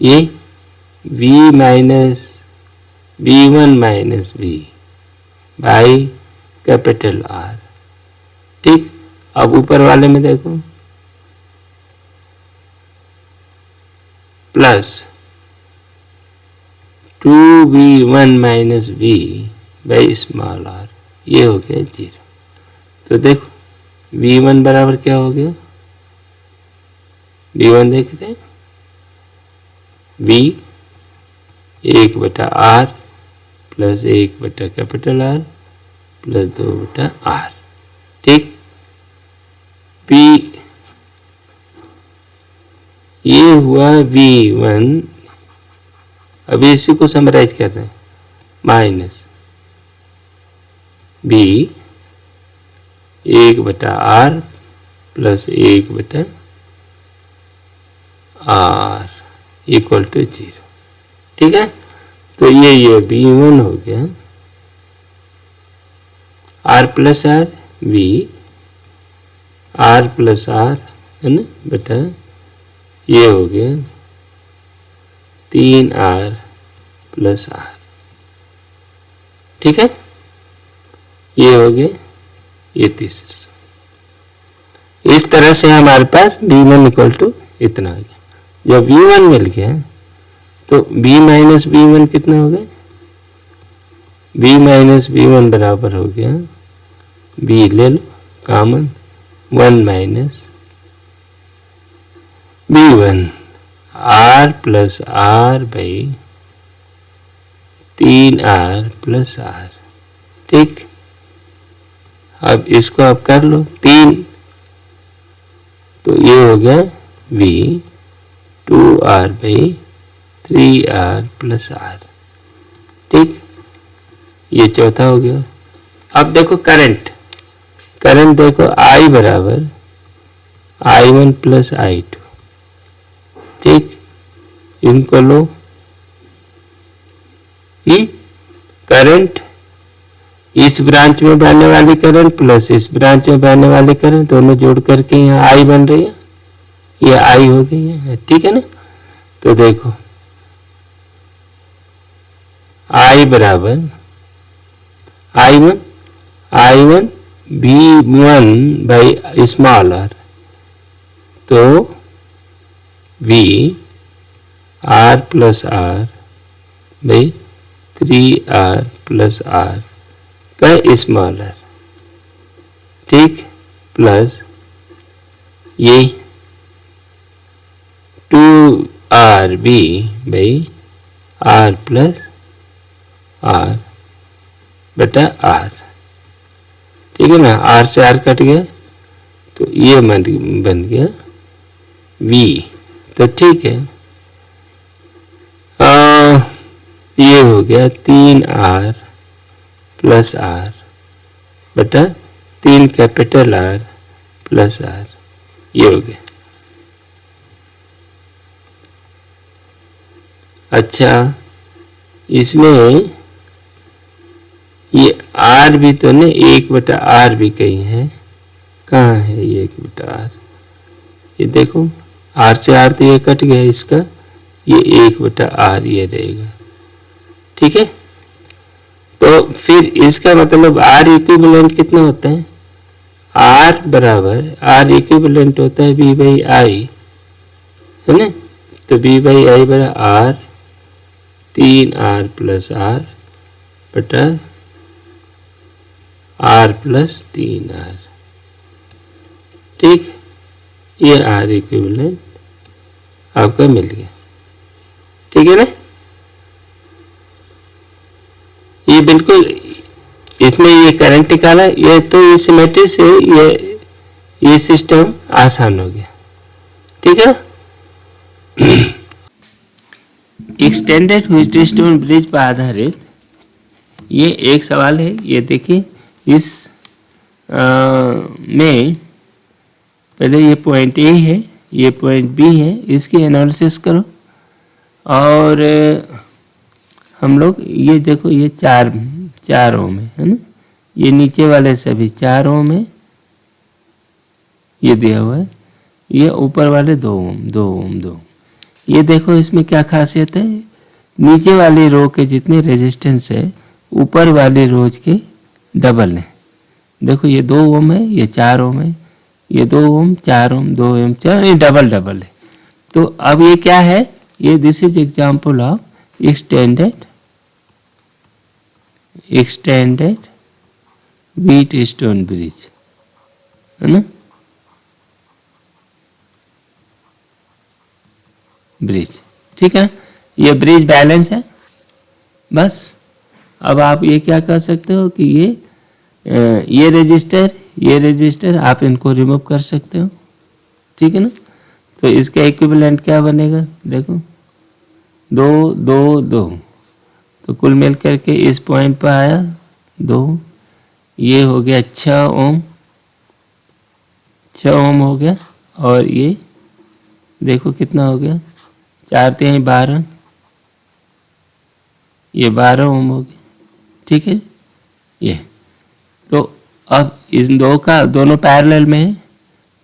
ये v minus B one minus B by capital R. ठीक, अब ऊपर वाले में देखो, plus 2v1 minus B by small R, ये हो गया 0। तो देखो v1 बराबर क्या हो गया, v1 देखते हैं, v 1/r plus 1 capital R plus 2/r। ठीक, p ये हुआ v1, अभी इसी को समराइज कर रहे हैं, minus b 1/r plus 1/r equal to 0। ठीक है, तो ये b1 हो गया, r plus r v, r plus r है ना बेटा, ये हो गया 3r प्लस r। ठीक है, ये हो गया, ये तीसरा। इस तरह से हमारे पास b1 इक्वल टू इतना आ गया। जब v1 मिल गया तो b माइनस बी वन कितना हो गया, b माइनस बी वन बराबर हो गया, b ले लो common, 1 minus B one r plus r by 3r plus r। ठीक, अब इसको आप कर लो 3, तो ये हो गया v 2r by 3r plus r। ठीक, ये चौथा हो गया। अब देखो करंट देखो I बराबर I1 प्लस I2। ठीक, इनको लो, करंट इस ब्रांच में बहने वाली करंट प्लस इस ब्रांच में बहने वाली करंट दोनों जोड़ करके यहाँ I बन रही है, ये I हो गई है। ठीक है ना, तो देखो I बराबर I1 V1 by small r, तो V r plus r by 3r plus r का स्मॉल r। ठीक, प्लस ये 2rb by r plus r बटा r। ठीक है ना, r से r कट गया, तो ये बन गया v। तो ठीक है, ये हो गया 3r प्लस r बटा 3 कैपिटल R प्लस r, ये हो गया। अच्छा, इसमें ये r भी तो ने 1/r भी कहीं है, कहाँ है ये 1/r, ये देखो r से r तो ये कट गया, इसका ये 1/r ये रहेगा। ठीक है, तो फिर इसका मतलब R इक्विवेलेंट कितना होता है, R बराबर R इक्विवेलेंट होता है V बाई I, है ना। तो बी बाई आई बराबर आर 3R प्लस आर बटा आर प्लस 3R। ठीक, ये आर इक्विवेलेंट आपका मिल गया। ठीक है ना। ये बिल्कुल इसमें ये करंट निकाला, ये तो इस सिमेट्री से ये सिस्टम आसान हो गया। ठीक है। एक्सटेंडेड व्हीटस्टोन ब्रिज पर आधारित ये एक सवाल है। ये देखिए, इस में पहले ये पॉइंट ए है, ये पॉइंट बी है, इसकी एनालिसिस करो। और हम लोग ये देखो, ये चार ओम है ना, ये नीचे वाले सभी 4 ओम है, ये दिया हुआ है, ये ऊपर वाले 2 ओम। ये देखो इसमें क्या खासियत है, नीचे वाली रो के जितने रेजिस्टेंस है ऊपर वाली रोज के डबल है। देखो ये 2 ओम है, ये 4 ओम है, ये 2 ओम 4 ओम 2 ओम 4, ये डबल है। तो अब ये क्या है, ये this is example of extended Wheatstone bridge, है ना, ब्रिज। ठीक है, ये ब्रिज बैलेंस है बस। अब आप ये क्या कर सकते हो कि ये रजिस्टर आप इनको रिमूव कर सकते हो। ठीक है ना। तो इसका इक्विवेलेंट क्या बनेगा, देखो 2 2 2, तो कुल मिल करके इस पॉइंट पर आया 2, ये हो गया 6 ओम हो गया। और ये देखो कितना हो गया, 4 3 12, ये 12 ओम हो गया। ठीक है, ये तो अब इन दोनों पैरेलल में है,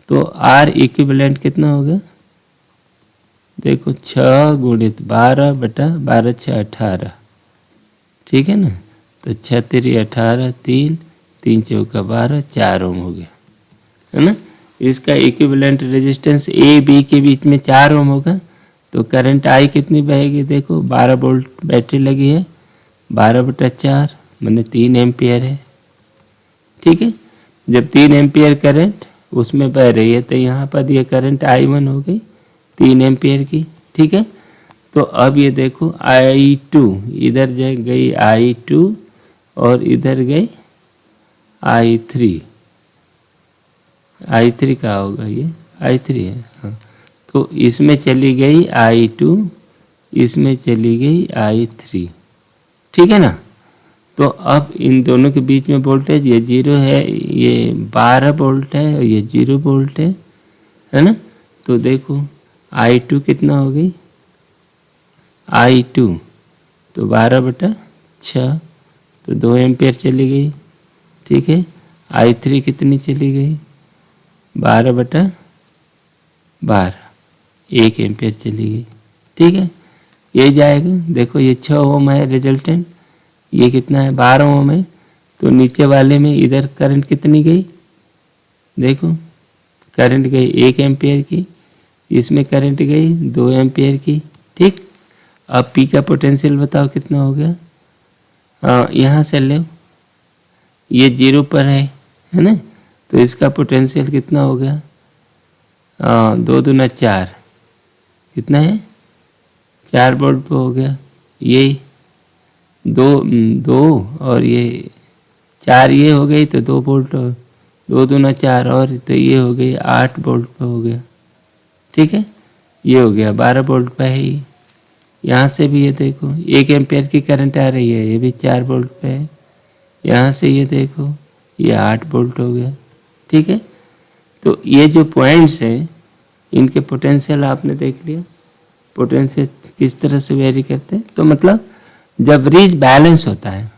तो आर इक्विवेलेंट कितना हो गया, देखो 6 गुणित 12 बटा 12 6 18। ठीक है ना। तो 6 3 18, 3 3 चौका 12, 4 ओम हो गया, है ना। इसका इक्विवेलेंट रेजिस्टेंस ए बी के बीच में 4 ओम होगा। तो करंट आई कितनी बहेगी, देखो 12 वोल्ट बैटरी लगी है, 12 बटा 4 मैंने 3 एम्पियर है। ठीक है, जब 3 एम्पियर करंट उसमें बह रही है, तो यहाँ पर ये करंट I1 हो गई 3 एम्पियर की। ठीक है, तो अब ये देखो I2 इधर गई I2 और इधर गई I3 का होगा, ये I3 है। हाँ, तो इसमें चली गई I2, इसमें चली गई I3। ठीक है ना। तो अब इन दोनों के बीच में वोल्टेज ये 0 है, ये 12 वोल्ट है और ये 0 वोल्ट है ना। तो देखो I2 कितना हो गई, I2 तो 12 बटा 6, तो 2 एम्पियर चली गई। ठीक है, I3 कितनी चली गई, 12 बटा 12, 1 एम्पियर चली गई। ठीक है, ये जाएगा, देखो ये 6 ओम है रिजल्टेंट, ये कितना है 12 ओम है। तो नीचे वाले में इधर करंट कितनी गई, देखो करंट गई 1 एम्पियर की, इसमें करंट गई 2 एम्पियर की। ठीक, अब पी का पोटेंशियल बताओ कितना हो गया। यहाँ से ले, ये 0 पर है ना, तो इसका पोटेंशियल कितना हो गया, 2 दूना 4, कितना है 4 वोल्ट पे हो गया। ये 2 और ये 4 ये हो गई, तो 2 वोल्ट, 2 दूना 4 और तो ये हो गई 8 वोल्ट पे हो गया। ठीक है, ये हो गया 12 वोल्ट पे है। यहाँ से भी ये देखो 1 एम्पियर की करंट आ रही है, ये भी 4 वोल्ट पे है। यहाँ से ये देखो ये 8 वोल्ट हो गया। ठीक है, तो ये जो पॉइंट्स हैं इनके पोटेंशियल आपने देख लिया, पोटेंशियल किस तरह से वेरी करते हैं। तो मतलब जब ब्रिज बैलेंस होता है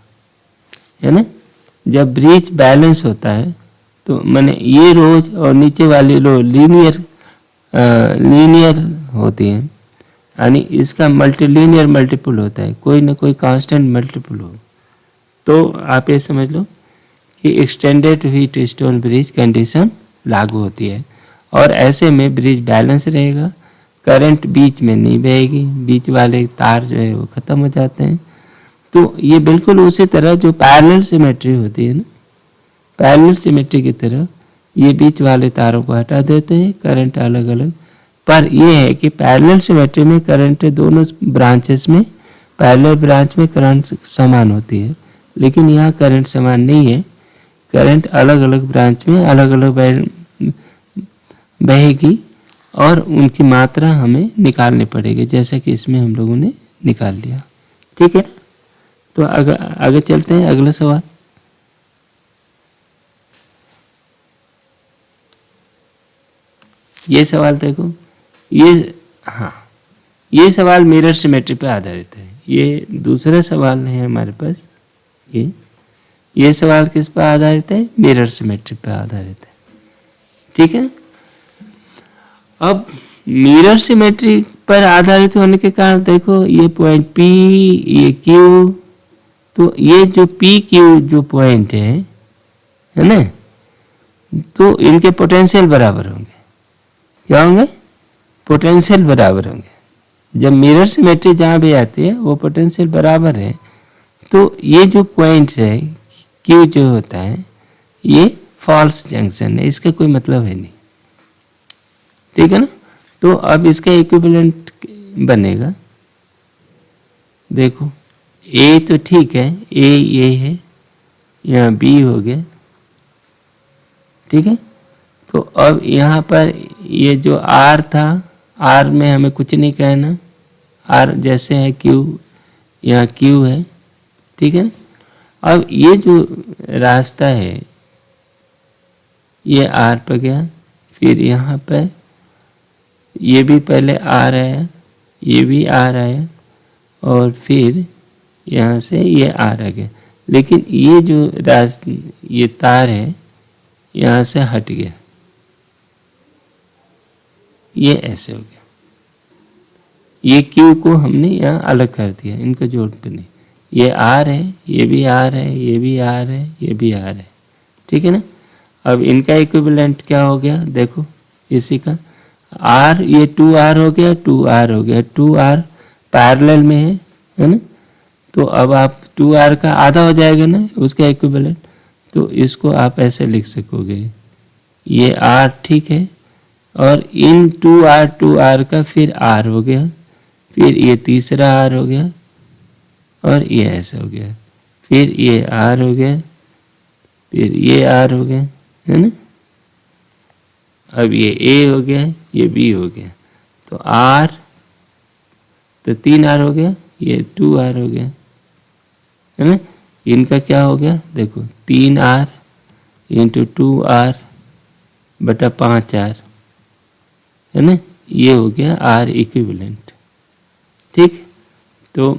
ना, जब ब्रिज बैलेंस होता है तो मैंने ये रोज और नीचे वाली रो लीनियर होती है, यानी इसका लीनियर मल्टीपल होता है, कोई ना कोई कांस्टेंट मल्टीपल हो। तो आप ये समझ लो कि एक्सटेंडेड व्हीटस्टोन ब्रिज कंडीशन लागू होती है, और ऐसे में ब्रिज बैलेंस रहेगा करंट बीच में नहीं बहेगी, बीच वाले तार जो है वो ख़त्म हो जाते हैं। तो ये बिल्कुल उसी तरह जो पैरेलल सिमेट्री होती है ना, पैरेलल सिमेट्री की तरह ये बीच वाले तारों को हटा देते हैं, करंट अलग अलग। पर ये है कि पैरेलल सिमेट्री में करंट दोनों ब्रांचेस में, पैरेलल ब्रांच में करंट समान होती है, लेकिन यहाँ करंट समान नहीं है। करंट अलग अलग ब्रांच में अलग अलग बहेगी और उनकी मात्रा हमें निकालनी पड़ेगी, जैसा कि इसमें हम लोगों ने निकाल लिया। ठीक है, तो आगे चलते हैं। अगला सवाल, ये सवाल देखो, ये सवाल मिरर सिमेट्री पर आधारित है। ये दूसरा सवाल है हमारे पास। ये सवाल किस पर आधारित है? मिरर सिमेट्री पर आधारित है। ठीक है, अब मिरर सिमेट्री पर आधारित होने के कारण देखो ये पॉइंट P, ये Q, तो ये जो PQ जो पॉइंट है ना, तो इनके पोटेंशियल बराबर होंगे। क्या होंगे? पोटेंशियल बराबर होंगे। जब मिरर सिमेट्री जहाँ भी आती है वो पोटेंशियल बराबर है, तो ये जो पॉइंट है Q जो होता है ये फॉल्स जंक्शन है, इसका कोई मतलब है नहीं। ठीक है ना, तो अब इसका इक्विवेलेंट बनेगा। देखो A तो ठीक है, A ये है, यहाँ B हो गया। ठीक है, तो अब यहाँ पर ये जो R था, R में हमें कुछ नहीं कहना, R जैसे है Q, यहाँ Q है। ठीक है, अब ये जो रास्ता है ये R पर गया, फिर यहाँ पर ये भी पहले R आया, ये भी R आया, और फिर यहाँ से ये R आ गया। लेकिन ये जो ये तार है यहाँ से हट गया, ये ऐसे हो गया। ये Q को हमने यहाँ अलग कर दिया, इनको जोड़ पे नहीं। ये R है, ये भी R है, ये भी R है, ये भी R है। ठीक है ना, अब इनका इक्विवेलेंट क्या हो गया? देखो इसी का R, ये 2R हो गया, 2R हो गया, 2R पैरेलल में है ना, तो अब आप 2R का आधा हो जाएगा ना उसका इक्विवेलेंट, तो इसको आप ऐसे लिख सकोगे, ये R ठीक है, और इन 2R का फिर R हो गया, फिर ये तीसरा R हो गया, और ये ऐसा हो गया, फिर ये R हो गया, फिर ये R हो गया, है ना। अब ये A हो गया, ये B हो गया, तो R, तो 3R हो गया, ये 2R हो गया, है ना। इनका क्या हो गया? देखो 3R इंटू 2R बटा 5R, है ना, ये हो गया R इक्विवेलेंट। ठीक, तो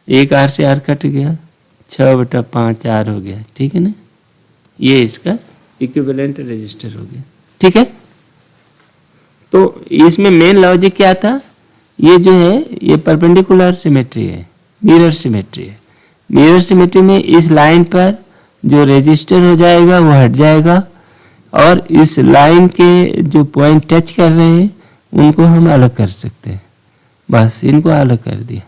एक R से R कट गया, 6 बटा 5R हो गया। ठीक है ना, ये इसका इक्विवेलेंट रेजिस्टर हो गया। ठीक है, तो इसमें मेन लॉजिक क्या था? ये जो है ये परपेंडिकुलर सिमेट्री है, मिरर सिमेट्री है। मिरर सिमेट्री में इस लाइन पर जो रेजिस्टर हो जाएगा वो हट जाएगा, और इस लाइन के जो पॉइंट टच कर रहे हैं उनको हम अलग कर सकते हैं। बस इनको अलग कर दिया,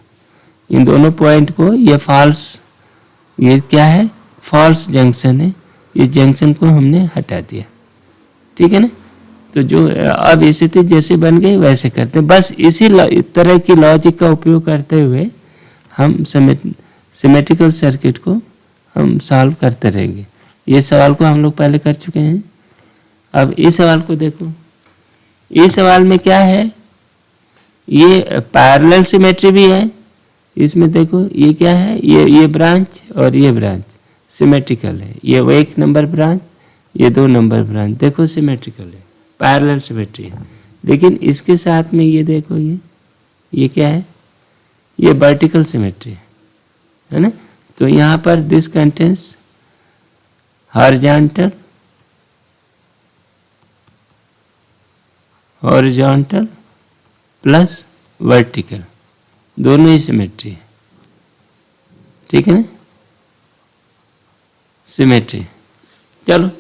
इन दोनों पॉइंट को। ये फॉल्स, ये क्या है? फॉल्स जंक्शन है, इस जंक्शन को हमने हटा दिया। ठीक है ना, तो जो अब स्थिति जैसे बन गई वैसे करते हैं। बस इसी तरह की लॉजिक का उपयोग करते हुए हम सिमेट्रिकल सर्किट को हम सॉल्व करते रहेंगे। ये सवाल को हम लोग पहले कर चुके हैं। अब इस सवाल को देखो, इस सवाल में क्या है? ये पैरेलल सिमेट्री भी है। इसमें देखो ये क्या है? ये ब्रांच और ये ब्रांच सिमेट्रिकल है। ये वो 1 नंबर ब्रांच, ये 2 नंबर ब्रांच, देखो सिमेट्रिकल है, पैरेलल सिमेट्री है। लेकिन इसके साथ में ये देखो, ये क्या है? ये वर्टिकल सिमेट्री है ना। तो यहाँ पर this contains horizontal plus vertical, दोनों ही सिमेट्री है। ठीक है ना, सिमेट्री। चलो,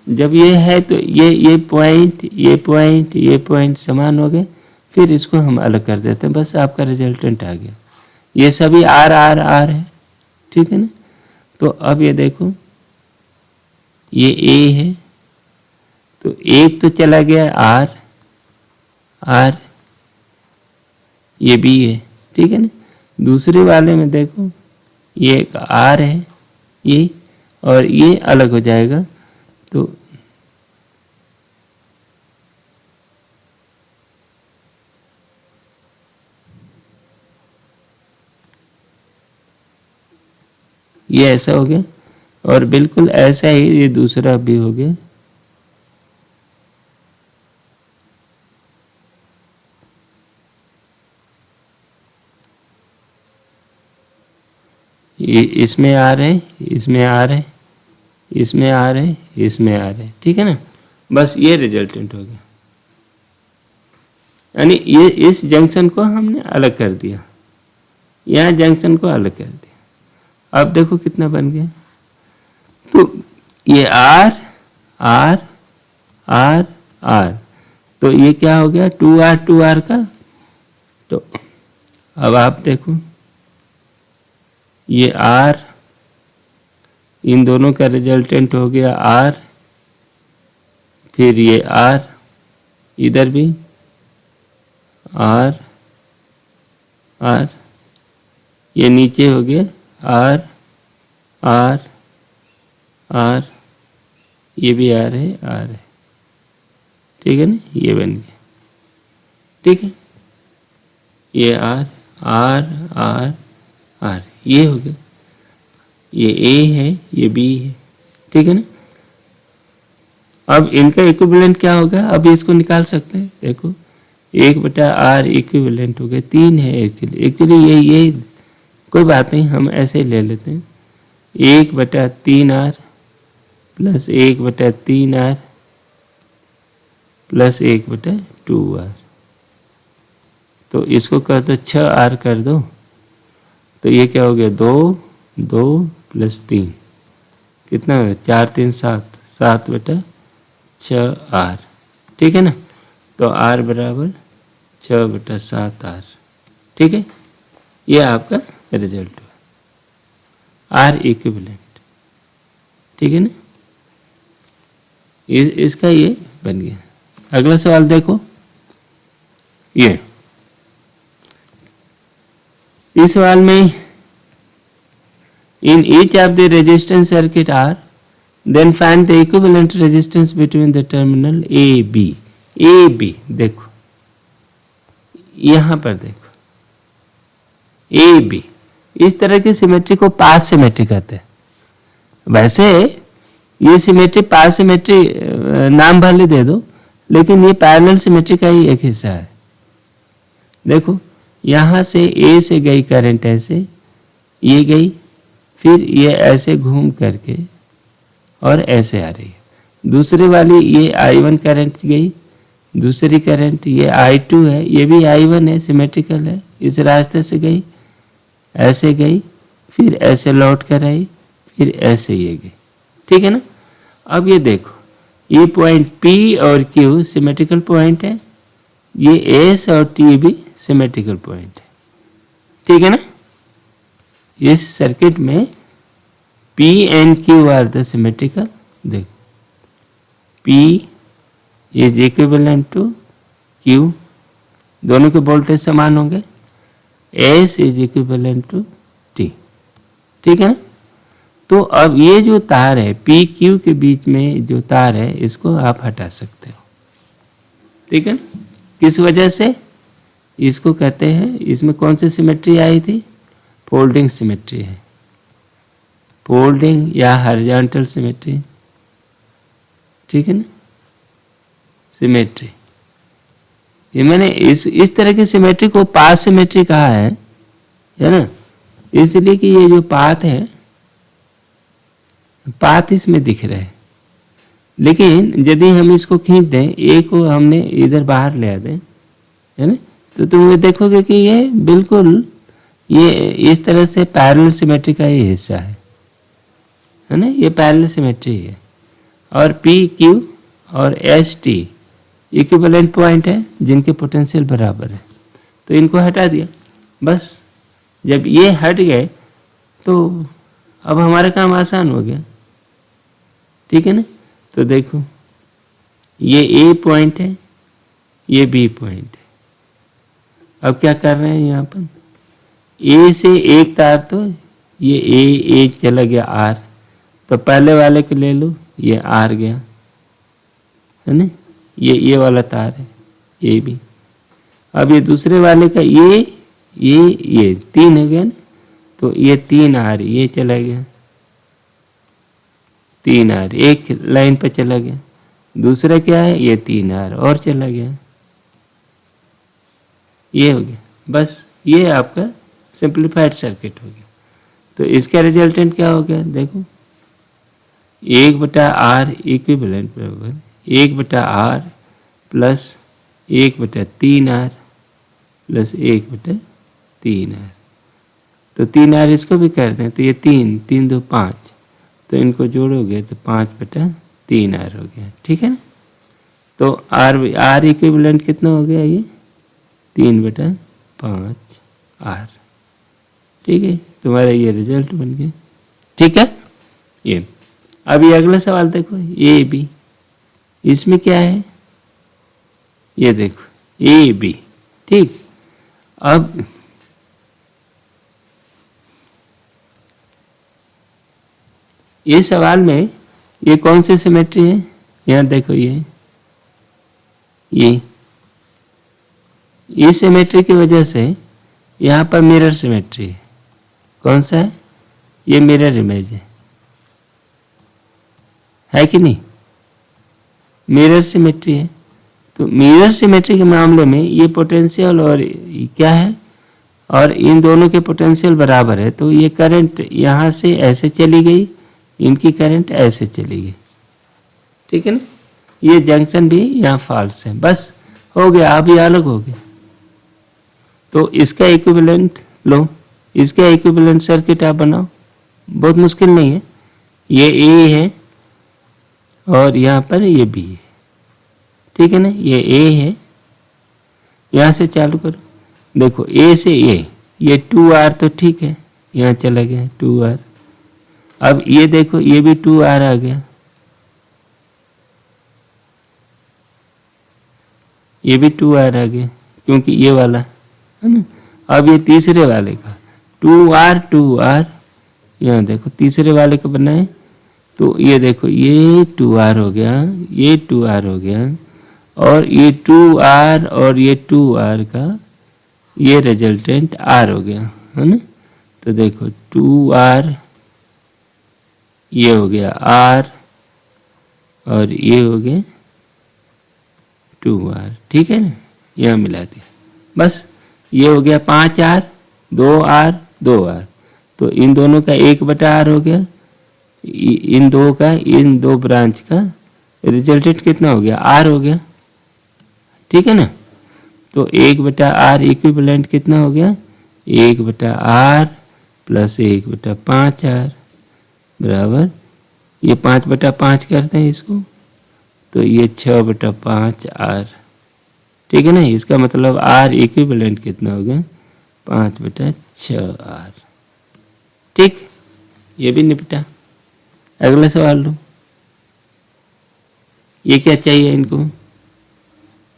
जब ये है तो ये पॉइंट, ये पॉइंट, ये पॉइंट समान हो गए, फिर इसको हम अलग कर देते हैं, बस आपका रिजल्टेंट आ गया। ये सभी आर आर आर है, ठीक है ना। तो अब ये देखो ये ए है, तो एक तो चला गया आर आर, ये बी है, ठीक है ना। दूसरे वाले में देखो ये एक आर है ये, और ये अलग हो जाएगा। तो ये ऐसा हो गया, और बिल्कुल ऐसा ही ये दूसरा भी हो गया। ये इसमें आ रहे, इसमें आ रहे, इसमें आ रहे, इसमें आ रहे, ठीक है ना। बस ये रिजल्टेंट हो गया, यानी ये इस जंक्शन को हमने अलग कर दिया, यहाँ जंक्शन को अलग कर दिया। अब देखो कितना बन गया, तो ये आर आर आर आर, तो ये क्या हो गया 2R का। तो अब आप देखो ये आर, इन दोनों का रिजल्टेंट हो गया आर, फिर ये आर, इधर भी आर आर, ये नीचे हो गया आर आर आर, ये भी आर है, ठीक है ना, ये बन गया, ठीक है। ये आर आर आर आर, ये हो गया, ये ए है, ये बी है, ठीक है ना। अब इनका इक्विवेलेंट क्या होगा, अब इसको निकाल सकते हैं। देखो 1/r इक्विवेलेंट हो गया, 3 है एक्चुअली ये कोई बात नहीं, हम ऐसे ही ले लेते हैं। 1/3r plus 1/3r plus 1/2r, तो इसको कर दो 6r कर दो, तो ये क्या हो गया 2 2 प्लस 3 कितना है 4 3 7 7/6r, ठीक है ना। तो r बराबर 6/7r, ठीक है। ये आपका रिजल्ट हुआ R इक्विवेलेंट, ठीक है ना। इसका ये बन गया। अगला सवाल देखो, ये इस सवाल में in each of the resistance circuit R, then find the equivalent resistance between the terminal AB। AB देखो, यहां पर देखो AB, इस तरह की सिमेट्री को पास सिमेट्री कहते हैं। वैसे ये सिमेट्री पास सिमेट्री नाम भले दे दो, लेकिन ये पैरेलल सिमेट्री का ही एक हिस्सा है। देखो यहाँ से ए से गई करंट ऐसे, ये गई, फिर ये ऐसे घूम करके और ऐसे आ रही है। दूसरी वाली ये I1 करंट गई, दूसरी करंट ये I2 है, ये भी I1 है, सिमेट्रिकल है, इस रास्ते से गई, ऐसे गई, फिर ऐसे लौट कर आई, फिर ऐसे ये गई, ठीक है ना। अब ये देखो ये पॉइंट P और Q सिमेट्रिकल पॉइंट है, ये S और T भी सिमेट्रिकल पॉइंट है, ठीक है ना। इस सर्किट में P and Q are the symmetrical. देखो P is equivalent to Q, दोनों के वोल्टेज समान होंगे, S is equivalent to T, ठीक है ना। तो अब ये जो तार है P Q के बीच में जो तार है, इसको आप हटा सकते हो, ठीक है ना। किस वजह से, इसको कहते हैं, इसमें कौन सी सिमेट्री आई थी, फोल्डिंग सिमेट्री है, फोल्डिंग या हॉरिजॉन्टल सिमेट्री, ठीक है ना, सिमेट्री। ये मैंने इस तरह की सिमेट्री को पाथ सिमेट्री कहा है ना, इसलिए कि ये जो पाथ है, पाथ इसमें दिख रहे हैं, लेकिन यदि हम इसको खींच दें, ए को हमने इधर बाहर ले आ दें, है ना, तो तुम ये देखोगे कि ये बिल्कुल ये इस तरह से पैरेलल सिमेट्री का ये हिस्सा है ना, ये पैरेलल सिमेट्री है। और पी क्यू और एस टी इक्विवेलेंट पॉइंट है जिनके पोटेंशियल बराबर है, तो इनको हटा दिया। बस जब ये हट गए तो अब हमारा काम आसान हो गया, ठीक है ना। तो देखो ये ए पॉइंट है, ये बी पॉइंट है। अब क्या कर रहे हैं यहाँ पर, ए से एक तार, तो ये ए चला गया आर, तो पहले वाले को ले लो, ये आर गया, है ना। ये वाला तार है ये भी। अब ये दूसरे वाले का ये 3 हो गया ना, तो ये 3 आर, ये चला गया 3 आर, एक लाइन पर चला गया। दूसरा क्या है, ये 3 आर और चला गया, ये हो गया। बस ये आपका सिंप्लीफाइड सर्किट हो गया। तो इसका रिजल्टेंट क्या हो गया, देखो 1/R इक्विवेलेंट बराबर 1/R plus 1/3R plus 1/3R। तो 3R इसको भी कर दें, तो ये 3 2 5, तो इनको जोड़ोगे तो 5/3R हो गया, ठीक है ना। तो R इक्विवेलेंट कितना हो गया, ये 3/5R, ठीक है। तुम्हारा ये रिजल्ट बन गया, ठीक है। ये अब ये अगला सवाल देखो, ए बी, इसमें क्या है, ये देखो ए बी, ठीक। अब इस सवाल में ये कौन सी सिमेट्री है, यहाँ देखो ये सिमेट्री की वजह से यहाँ पर मिरर सिमेट्री है। कौन सा है, ये मिरर इमेज है कि नहीं, मिरर सिमेट्री है। तो मिरर सिमेट्री के मामले में ये पोटेंशियल और क्या है, और इन दोनों के पोटेंशियल बराबर है, तो ये करंट यहाँ से ऐसे चली गई, इनकी करंट ऐसे चली गई, ठीक है ना। ये जंक्शन भी यहाँ फॉल्स है, बस हो गया, अब ये अलग हो गया। तो इसका इक्विवेलेंट लो, इसका इक्विवेलेंट सर्किट आप बनाओ, बहुत मुश्किल नहीं है। ये ए है और यहाँ पर ये बी है, ठीक है ना। ये ए है, यहाँ से चालू करो, देखो ए से ये 2R, तो ठीक है, यहाँ चला गया 2R। अब ये देखो ये भी 2R आ गया, ये भी 2R आ गया, क्योंकि ये वाला है ना। अब ये तीसरे वाले का 2R, यहाँ देखो तीसरे वाले का बनाए, तो ये देखो ये 2R हो गया, ये 2R हो गया, और ये 2R और ये 2R का ये रिजल्टेंट R हो गया, है ना। तो देखो 2R ये हो गया R और ये हो गया 2R, ठीक है ना। यह मिला दिया, बस ये हो गया 5R 2R 2R, तो इन दोनों का 1/R हो गया, इन दो ब्रांच का रिजल्टेंट कितना हो गया, R हो गया, ठीक है ना। तो 1/R इक्विवेलेंट कितना हो गया, 1/R प्लस 1/5R बराबर, ये 5/5 करते हैं इसको, तो ये 6/5R, ठीक है ना। इसका मतलब R इक्विवेलेंट कितना हो गया, 5/6R, ठीक। ये भी निपटा। अगला सवाल लो, ये क्या चाहिए इनको,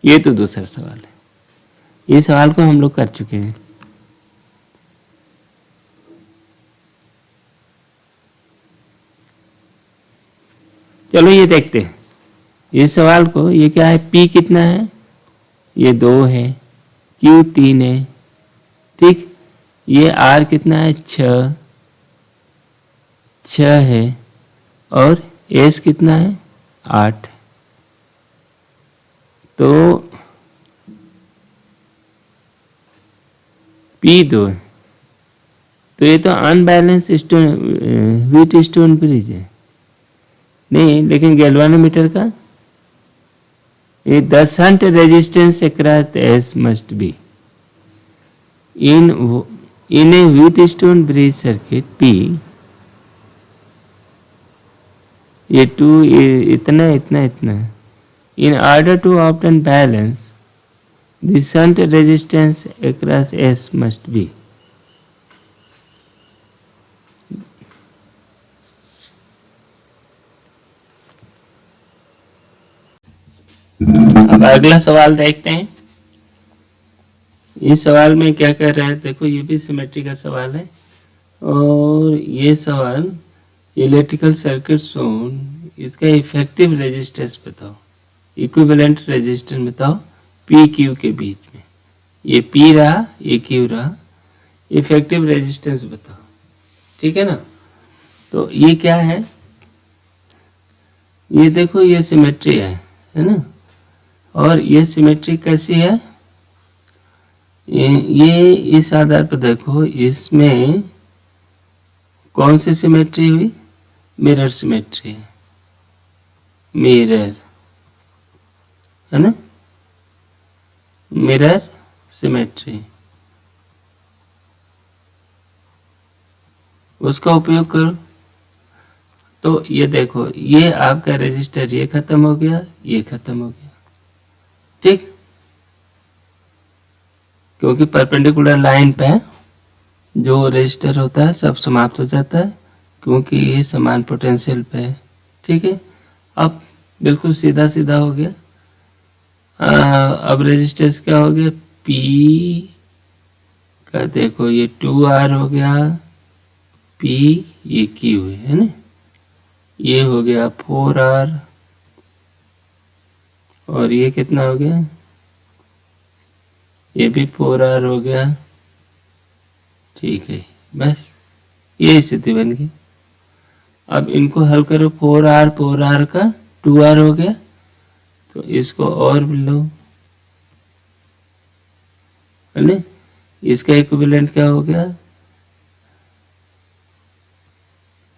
ये तो दूसरा सवाल है, ये सवाल को हम लोग कर चुके हैं। चलो ये देखते हैं इस सवाल को, ये क्या है, P कितना है, ये 2 है, Q 3 है, ठीक। ये R कितना है, 6 है, और S कितना है, 8। तो P 2 है, तो ये तो unbalance stone wheat stone bridge है नहीं, लेकिन गैल्वानोमीटर का ये 10 Hunt resistance across S must be in A wheat stone bridge circuit P, ये 2 इतना इतना इतना है, In order to obtain balance, the shunt resistance across S must be. अब अगला सवाल देखते हैं। इस सवाल में क्या कर रहा है, देखो ये भी सिमेट्री का सवाल है और ये सवाल इलेक्ट्रिकल सर्किट शोन, इसका इफेक्टिव रेजिस्टेंस बताओ, इक्विवेलेंट रेजिस्टेंस बताओ पी क्यू के बीच में। ये पी रहा, ये क्यू रहा, इफेक्टिव रेजिस्टेंस बताओ। ठीक है ना। तो ये क्या है, ये देखो ये सिमेट्री है ना। और ये सिमेट्री कैसी है, ये इस आधार पर देखो, इसमें कौन सी सिमेट्री हुई, मिरर सिमेट्री है, मिरर है ना, मिरर सिमेट्री, उसका उपयोग करो। तो ये देखो, ये आपका रेजिस्टर ये खत्म हो गया, ये खत्म हो गया, ठीक, क्योंकि परपेंडिकुलर लाइन पे जो रेजिस्टर होता है सब समाप्त हो जाता है, क्योंकि ये समान पोटेंशियल पे है। ठीक है, अब बिल्कुल सीधा सीधा हो गया। अब रेजिस्टेंस क्या हो गया, P का देखो ये 2R हो गया, P ये Q है ना, ये हो गया 4R और ये कितना हो गया, ये भी 4R हो गया। ठीक है, बस ये स्थिति बन गई। अब इनको हल करो, 4R का 2R हो गया, तो इसको और लो है ना, इसका इक्विवेलेंट क्या हो गया,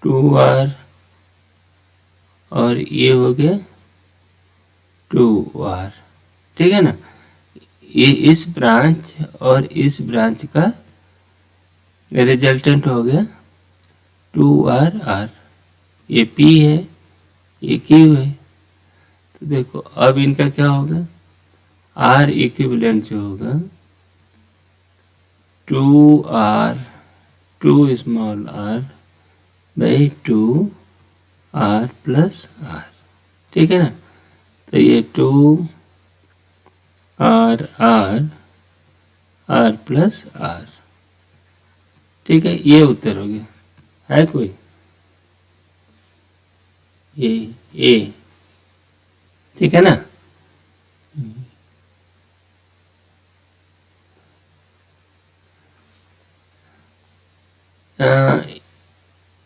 2R और ये हो गया 2R। ठीक है ना। ये इस ब्रांच और इस ब्रांच का रिजल्टेंट हो गया 2RR। ये P है, ये Q है। तो देखो अब इनका क्या होगा, R इक्विवेलेंट जो होगा 2R 2 small r by 2R plus R। ठीक है ना। तो ये 2R प्लस R। ठीक है, ये उत्तर हो गया। है कोई ये ठीक है ना।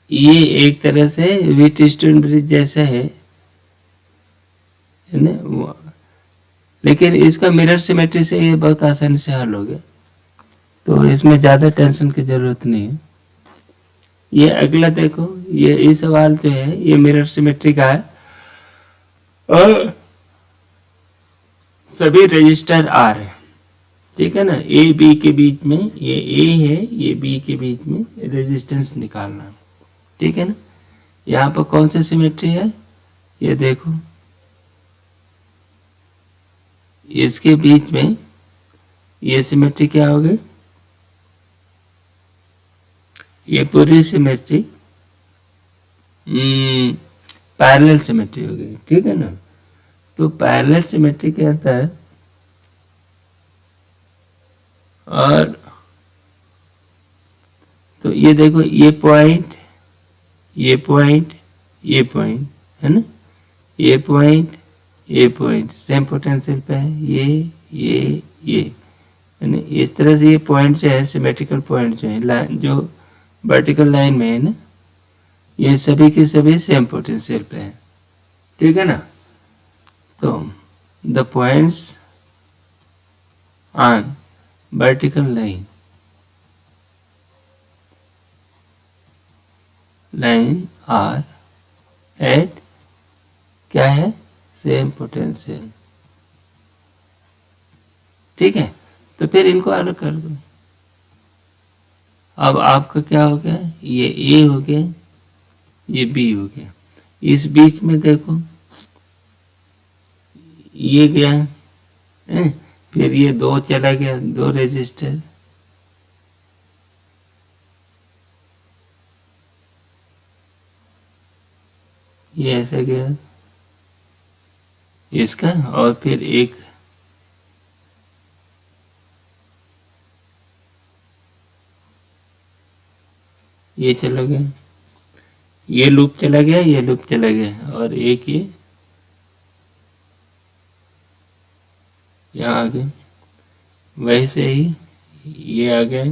ये एक तरह से व्हीटस्टोन ब्रिज जैसा है ना, लेकिन इसका मिरर सिमेट्री से ये बहुत आसानी से हल हो गया, तो इसमें ज़्यादा टेंशन की ज़रूरत नहीं है। ये अगला देखो, ये सवाल जो है ये मिरर सिमेट्री का है और सभी रजिस्टर आर है। ठीक है ना, ए बी के बीच में, ये ए है ये बी के बीच में रेजिस्टेंस निकालना है। ठीक है ना। यहाँ पर कौन सी सिमेट्री है, ये देखो, इसके बीच में ये सिमेट्री क्या होगी, ये पूरी सिमेट्री पैरेलल सिमेट्री हो गई। ठीक है ना। तो पैरेलल सिमेट्री के अंदर और तो ये देखो, ये पॉइंट ये पॉइंट ये पॉइंट है ना, ये पॉइंट ये पॉइंट सेम पोटेंशियल पे है, ये है ना। इस तरह से ये पॉइंट जो है सिमेट्रिकल पॉइंट जो है लाइन जो वर्टिकल लाइन में है ना, ये सभी के सभी सेम पोटेंशियल पे है। ठीक है ना। तो the points on vertical line are at क्या है, सेम पोटेंशियल। ठीक है, तो फिर इनको अलग कर दो। अब आपका क्या हो गया, ये ए हो गया, ये बी हो गया। इस बीच में देखो ये गया है, फिर ये 2 चला गया, 2 रेजिस्टर, ये ऐसे गया इसका, और फिर एक ये चला गया, ये लूप चला गया, ये लूप चला गया, और एक ये यहाँ आ गया, वैसे ही ये आ गया,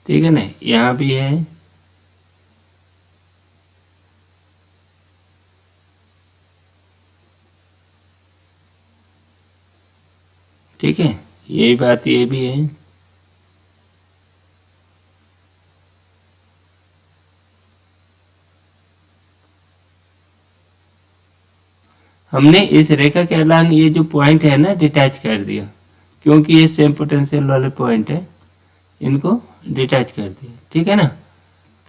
ठीक है ना, यहाँ भी है, ठीक है, यही बात ये भी है, हमने इस रेखा के अलॉन्ग ये जो पॉइंट है ना डिटैच कर दिया, क्योंकि ये सेम पोटेंशियल वाले पॉइंट है, इनको डिटैच कर दिया, ठीक है ना।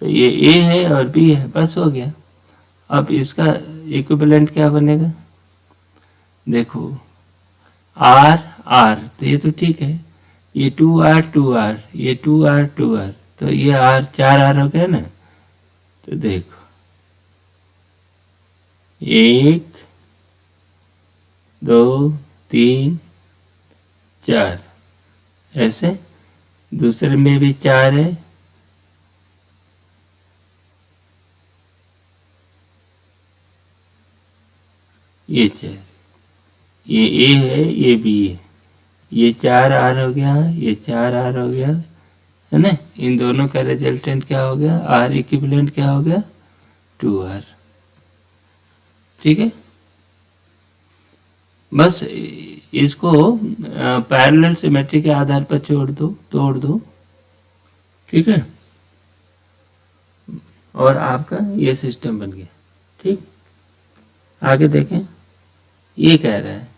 तो ये ए है और बी है, बस हो गया। अब इसका इक्विवेलेंट क्या बनेगा, देखो आर आर, तो ये तो ठीक है, ये 2R 2R, ये 2R 2R, तो ये आर 4R हो गया ना। तो देखो 1 2 3 4, ऐसे दूसरे में भी 4 है, ये 4, ये ए है, ये बी है, ये 4R हो गया, ये 4R हो गया, है ना। इन दोनों का रिजल्टेंट क्या हो गया, आर इक्विवेलेंट क्या हो गया, 2R, ठीक है। बस इसको पैरेलल सिमेट्री के आधार पर तोड़ दो, ठीक है, और आपका ये सिस्टम बन गया, ठीक। आगे देखें, ये कह रहा है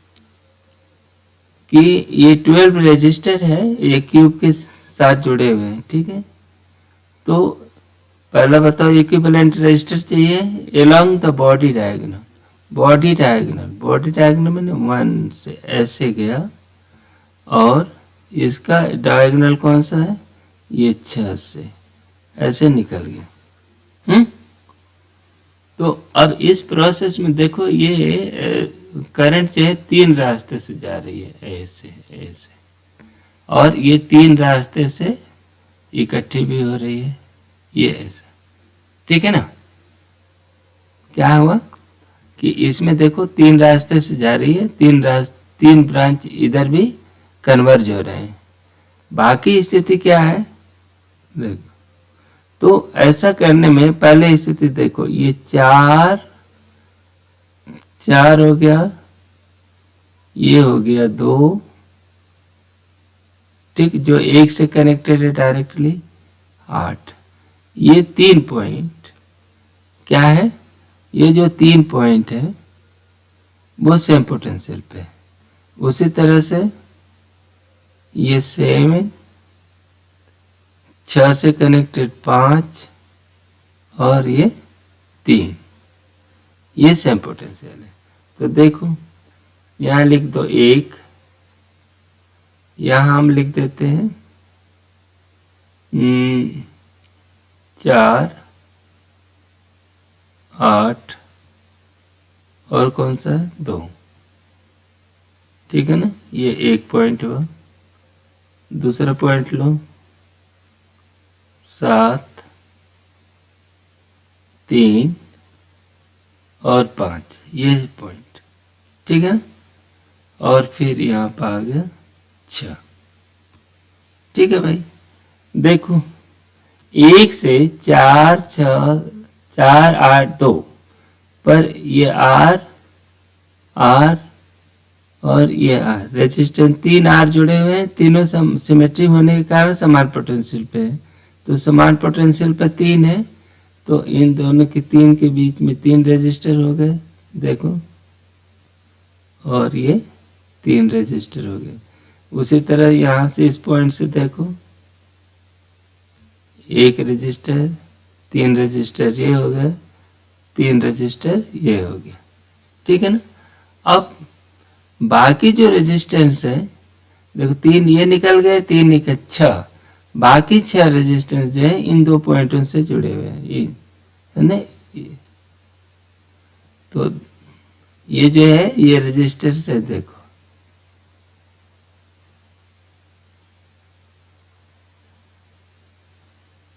कि ये 12 रेजिस्टर है, ये क्यूब के साथ जुड़े हुए हैं, ठीक है। तो पहला बताओ इक्विवेलेंट रेजिस्टर चाहिए along the body diagonal, body diagonal मैंने 1 से ऐसे गया, और इसका डायगोनल कौन सा है, ये 6 से ऐसे निकल गया। तो अब इस प्रोसेस में देखो ये करंट जो है 3 रास्ते से जा रही है, ऐसे ऐसे, और ये 3 रास्ते से इकट्ठी भी हो रही है, ये ऐसा, ठीक है ना। क्या हुआ कि इसमें देखो 3 रास्ते से जा रही है, 3 ब्रांच इधर भी कन्वर्ज हो रहे हैं। बाकी स्थिति क्या है देखो, तो ऐसा करने में पहले स्थिति देखो, ये 4 हो गया, ये हो गया 2, ठीक, जो 1 से कनेक्टेड है डायरेक्टली 8। ये 3 पॉइंट क्या है, ये जो 3 पॉइंट है वो सेम पोटेंशियल पे है। उसी तरह से ये सेम है, 6 से कनेक्टेड 5, और ये 3, ये सेम पोटेंशियल है। तो देखो यहाँ लिख दो 1, यहाँ हम लिख देते हैं 4 8, और कौन सा है 2, ठीक है ना। ये एक पॉइंट हुआ, दूसरा पॉइंट लो 7 3 और 5, ये पॉइंट, ठीक है। और फिर यहाँ पर आ गया 6, ठीक है भाई। देखो 1 से 4 6 4 8 2 पर ये आर और ये आर रेजिस्टेंस 3 आर जुड़े हुए हैं, तीनों सिमेट्री होने के कारण समान पोटेंशियल पे है। तो समान पोटेंशियल पे 3 है, तो इन दोनों के 3 के बीच में 3 रेजिस्टर हो गए, देखो, और ये 3 रजिस्टर हो गए। उसी तरह यहाँ से इस पॉइंट से देखो, 1 रजिस्टर, 3 रजिस्टर ये हो गया, 3 रजिस्टर ये हो गया, ठीक है ना। अब बाकी जो रेजिस्टेंस है, देखो 3 ये निकल गए, 3 निकल 6, बाकी 6 रेजिस्टेंस जो है इन 2 पॉइंटों से जुड़े हुए हैं, ये है ना। तो ये जो है ये रेजिस्टर्स है, देखो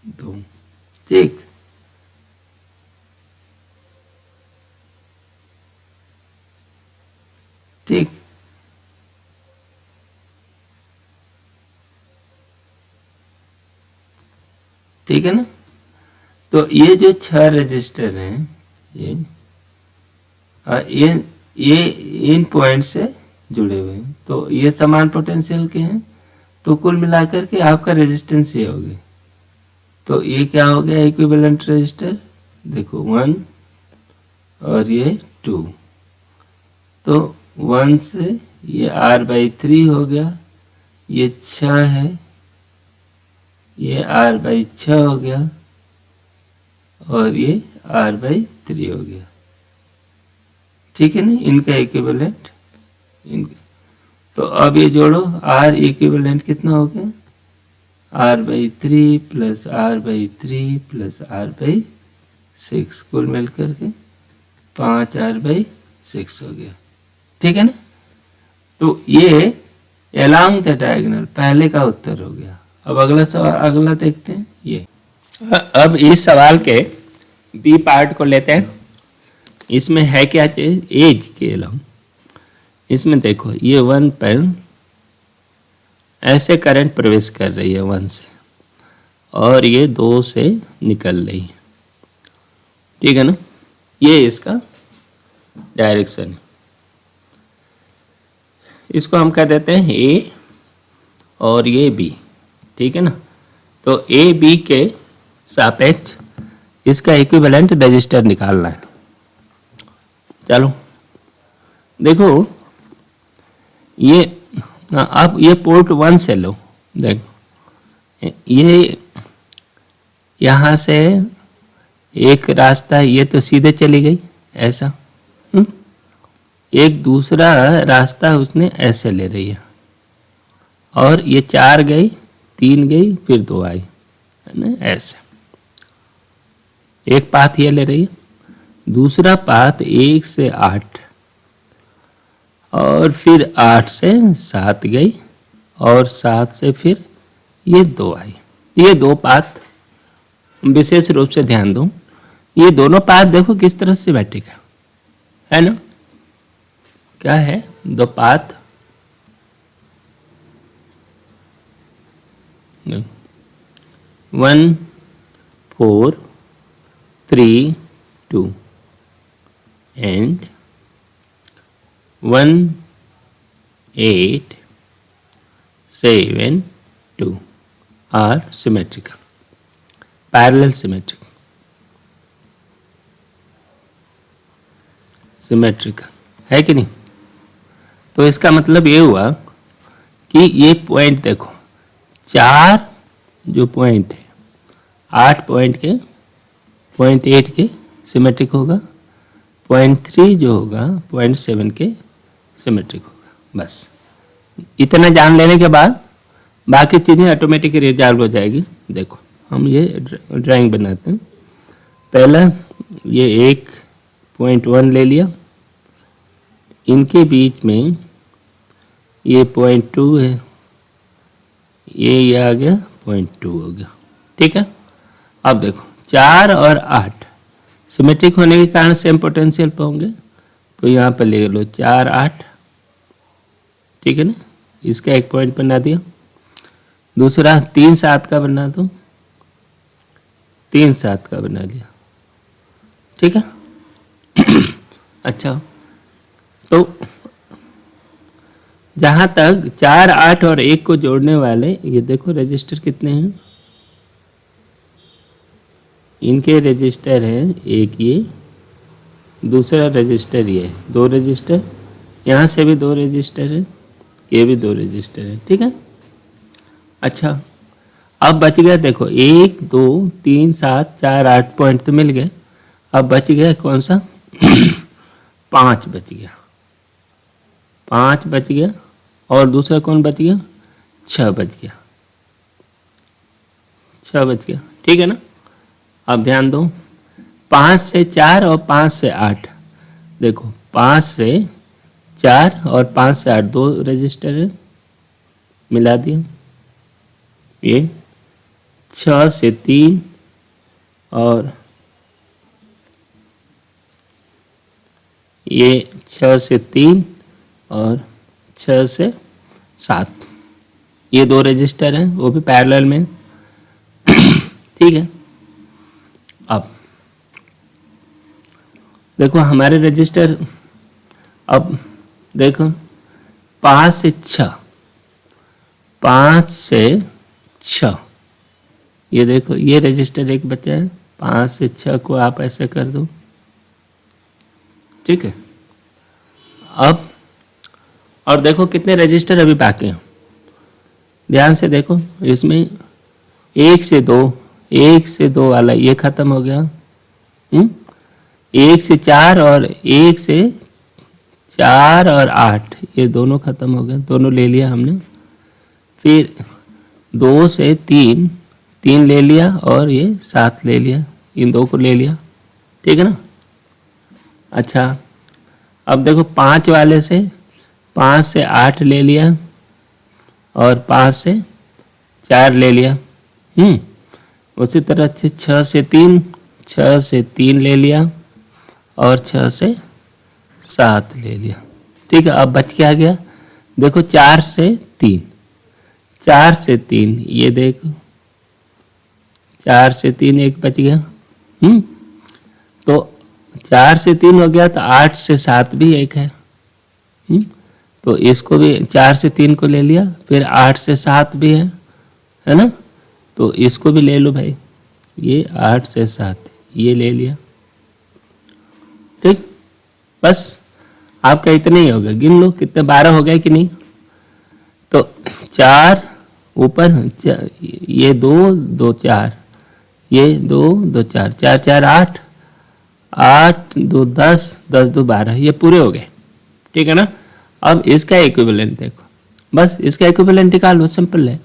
दो, ठीक। ठीक, ठीक है ना। तो ये जो 6 रजिस्टर हैं, ये इन पॉइंट से जुड़े हुए हैं, तो ये समान पोटेंशियल के हैं, तो कुल मिलाकर के आपका रेजिस्टेंस ये हो गया। तो ये क्या हो गया इक्विवेलेंट रेजिस्टर, देखो 1 और ये 2, तो 1 से ये R/3 हो गया, ये 6 है, ये R/6 हो गया और ये R/3 हो गया, ठीक है ना, इनका इक्विवेलेंट इनका। तो अब ये जोड़ो, R इक्विवेलेंट कितना हो गया, R/3 plus R/3 plus R/6, कुल मिलकर के 5 R/6 हो गया, ठीक है ना। तो ये अलोंग द डायगोनल पहले का उत्तर हो गया। अब अगला सवाल, अगला देखते हैं ये। अब इस सवाल के बी पार्ट को लेते हैं। इसमें है क्या चीज, एज के अलोंग। इसमें देखो ये 1 पर ऐसे करंट प्रवेश कर रही है 1 से, और ये 2 से निकल रही है, ठीक है ना। ये इसका डायरेक्शन है। इसको हम कह देते हैं ए और ये बी, ठीक है ना। तो ए बी के सापेक्ष इसका इक्विवेलेंट रेजिस्टर निकालना है। चलो देखो, ये अब ये पोर्ट 1 से लो, देखो ये यहाँ से एक रास्ता, ये तो सीधे चली गई ऐसा, एक दूसरा रास्ता उसने ऐसे ले रही है, और ये 4 गई, 3 गई, फिर 2 आई, है ना, ऐसे एक पाथ ये ले रही है। दूसरा पाथ 1 से 8, और फिर 8 से 7 गई, और 7 से फिर ये 2 आई। ये 2 पाथ विशेष रूप से ध्यान दो, ये दोनों पाथ देखो किस तरह सिमेट्रिक है ना। क्या है, 2 path, 1 4 3 2 and 1 8 7 2 are symmetrical, parallel symmetrical, है कि नहीं। तो इसका मतलब ये हुआ कि ये पॉइंट देखो, 4 जो पॉइंट है 8 पॉइंट के, पॉइंट 8 के सिमेट्रिक होगा, पॉइंट 3 जो होगा पॉइंट 7 के सिमेट्रिक होगा। बस इतना जान लेने के बाद बाकी चीज़ें ऑटोमेटिक रिजॉल्व हो जाएगी। देखो हम ये ड्राइंग बनाते हैं। पहला ये एक पॉइंट 1 ले लिया, इनके बीच में ये पॉइंट 2 है, ये आ गया पॉइंट 2 हो गया, ठीक है। अब देखो 4 और 8 सिमेट्रिक होने के कारण सेम पोटेंशियल पे होंगे, तो यहाँ पर ले लो 4 8, ठीक है ना। इसका एक पॉइंट बना दिया। दूसरा 3 7 का बना दो, 3 7 का बना लिया, ठीक है। अच्छा, तो जहाँ तक 4 8 और 1 को जोड़ने वाले, ये देखो रजिस्टर कितने हैं, इनके रजिस्टर हैं, एक ये, दूसरा रजिस्टर ये, 2 रजिस्टर, यहाँ से भी 2 रजिस्टर है, ये भी 2 रजिस्टर है, ठीक है। अच्छा, अब बच गया देखो 1 2 3 7 4 8 पॉइंट तो मिल गए। अब बच गया कौन सा 5 बच गया, 5 बच गया। और दूसरा कौन बच गया 6 बच गया, 6 बच गया, ठीक है ना। अब ध्यान दो 5 से 4 और 5 से 8, देखो 5 से 4 और 5 से 8 2 रजिस्टर है, मिला दिया। ये 6 से 3 और ये 6 से 3 और 6 से 7, ये 2 रजिस्टर हैं, वो भी पैरेलल में, ठीक है। अब देखो हमारे रजिस्टर, अब देखो 5 से 6, 5 से 6, ये देखो ये रजिस्टर एक बचा है, 5 से 6 को आप ऐसे कर दो, ठीक है। अब और देखो कितने रजिस्टर अभी बाकी हैं, ध्यान से देखो, इसमें 1 से 2, 1 से 2 वाला ये खत्म हो गया, 1 से 4 और 1 से 4 और 8 ये दोनों खत्म हो गए, दोनों ले लिया हमने। फिर 2 से 3, 3 ले लिया और ये 7 ले लिया, इन 2 को ले लिया, ठीक है ना। अच्छा, अब देखो 5 वाले से 5 से 8 ले लिया और 5 से 4 ले लिया, उसी तरह से 6 से 3, 6 से 3 ले लिया और 6 से 7 ले लिया, ठीक है। अब बच क्या गया, देखो 4 से 3, 4 से 3, ये देखो 4 से 3 एक बच गया, तो 4 से 3 हो गया, तो 8 से 7 भी एक है, तो इसको भी 4 से 3 को ले लिया, फिर 8 से 7 भी है ना, तो इसको भी ले लो भाई, ये 8 से 7 ये ले लिया, ठीक। बस आपका इतना ही होगा, गिन लो कितने 12 हो गए कि नहीं। तो 4 ऊपर, ये 2 2 4, ये 2 2 4, 4 4 8, 8 2 10, 10 2 12, ये पूरे हो गए, ठीक है ना। अब इसका इक्विवेलेंट देखो, बस इसका इक्विवेलेंट निकालो, सिंपल है,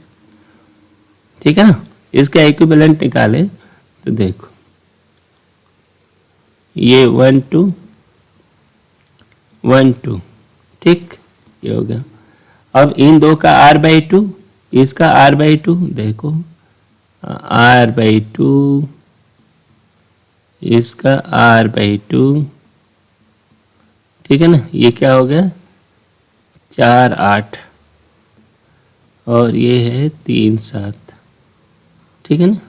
ठीक है ना। इसका इक्विवेलेंट निकाले तो देखो ये 1 2 1 2, ठीक, ये हो गया। अब इन 2 का r/2, इसका r/2, देखो r/2, इसका r/2, ठीक है ना। ये क्या हो गया 4 8 और ये है 3 7, ठीक है ना।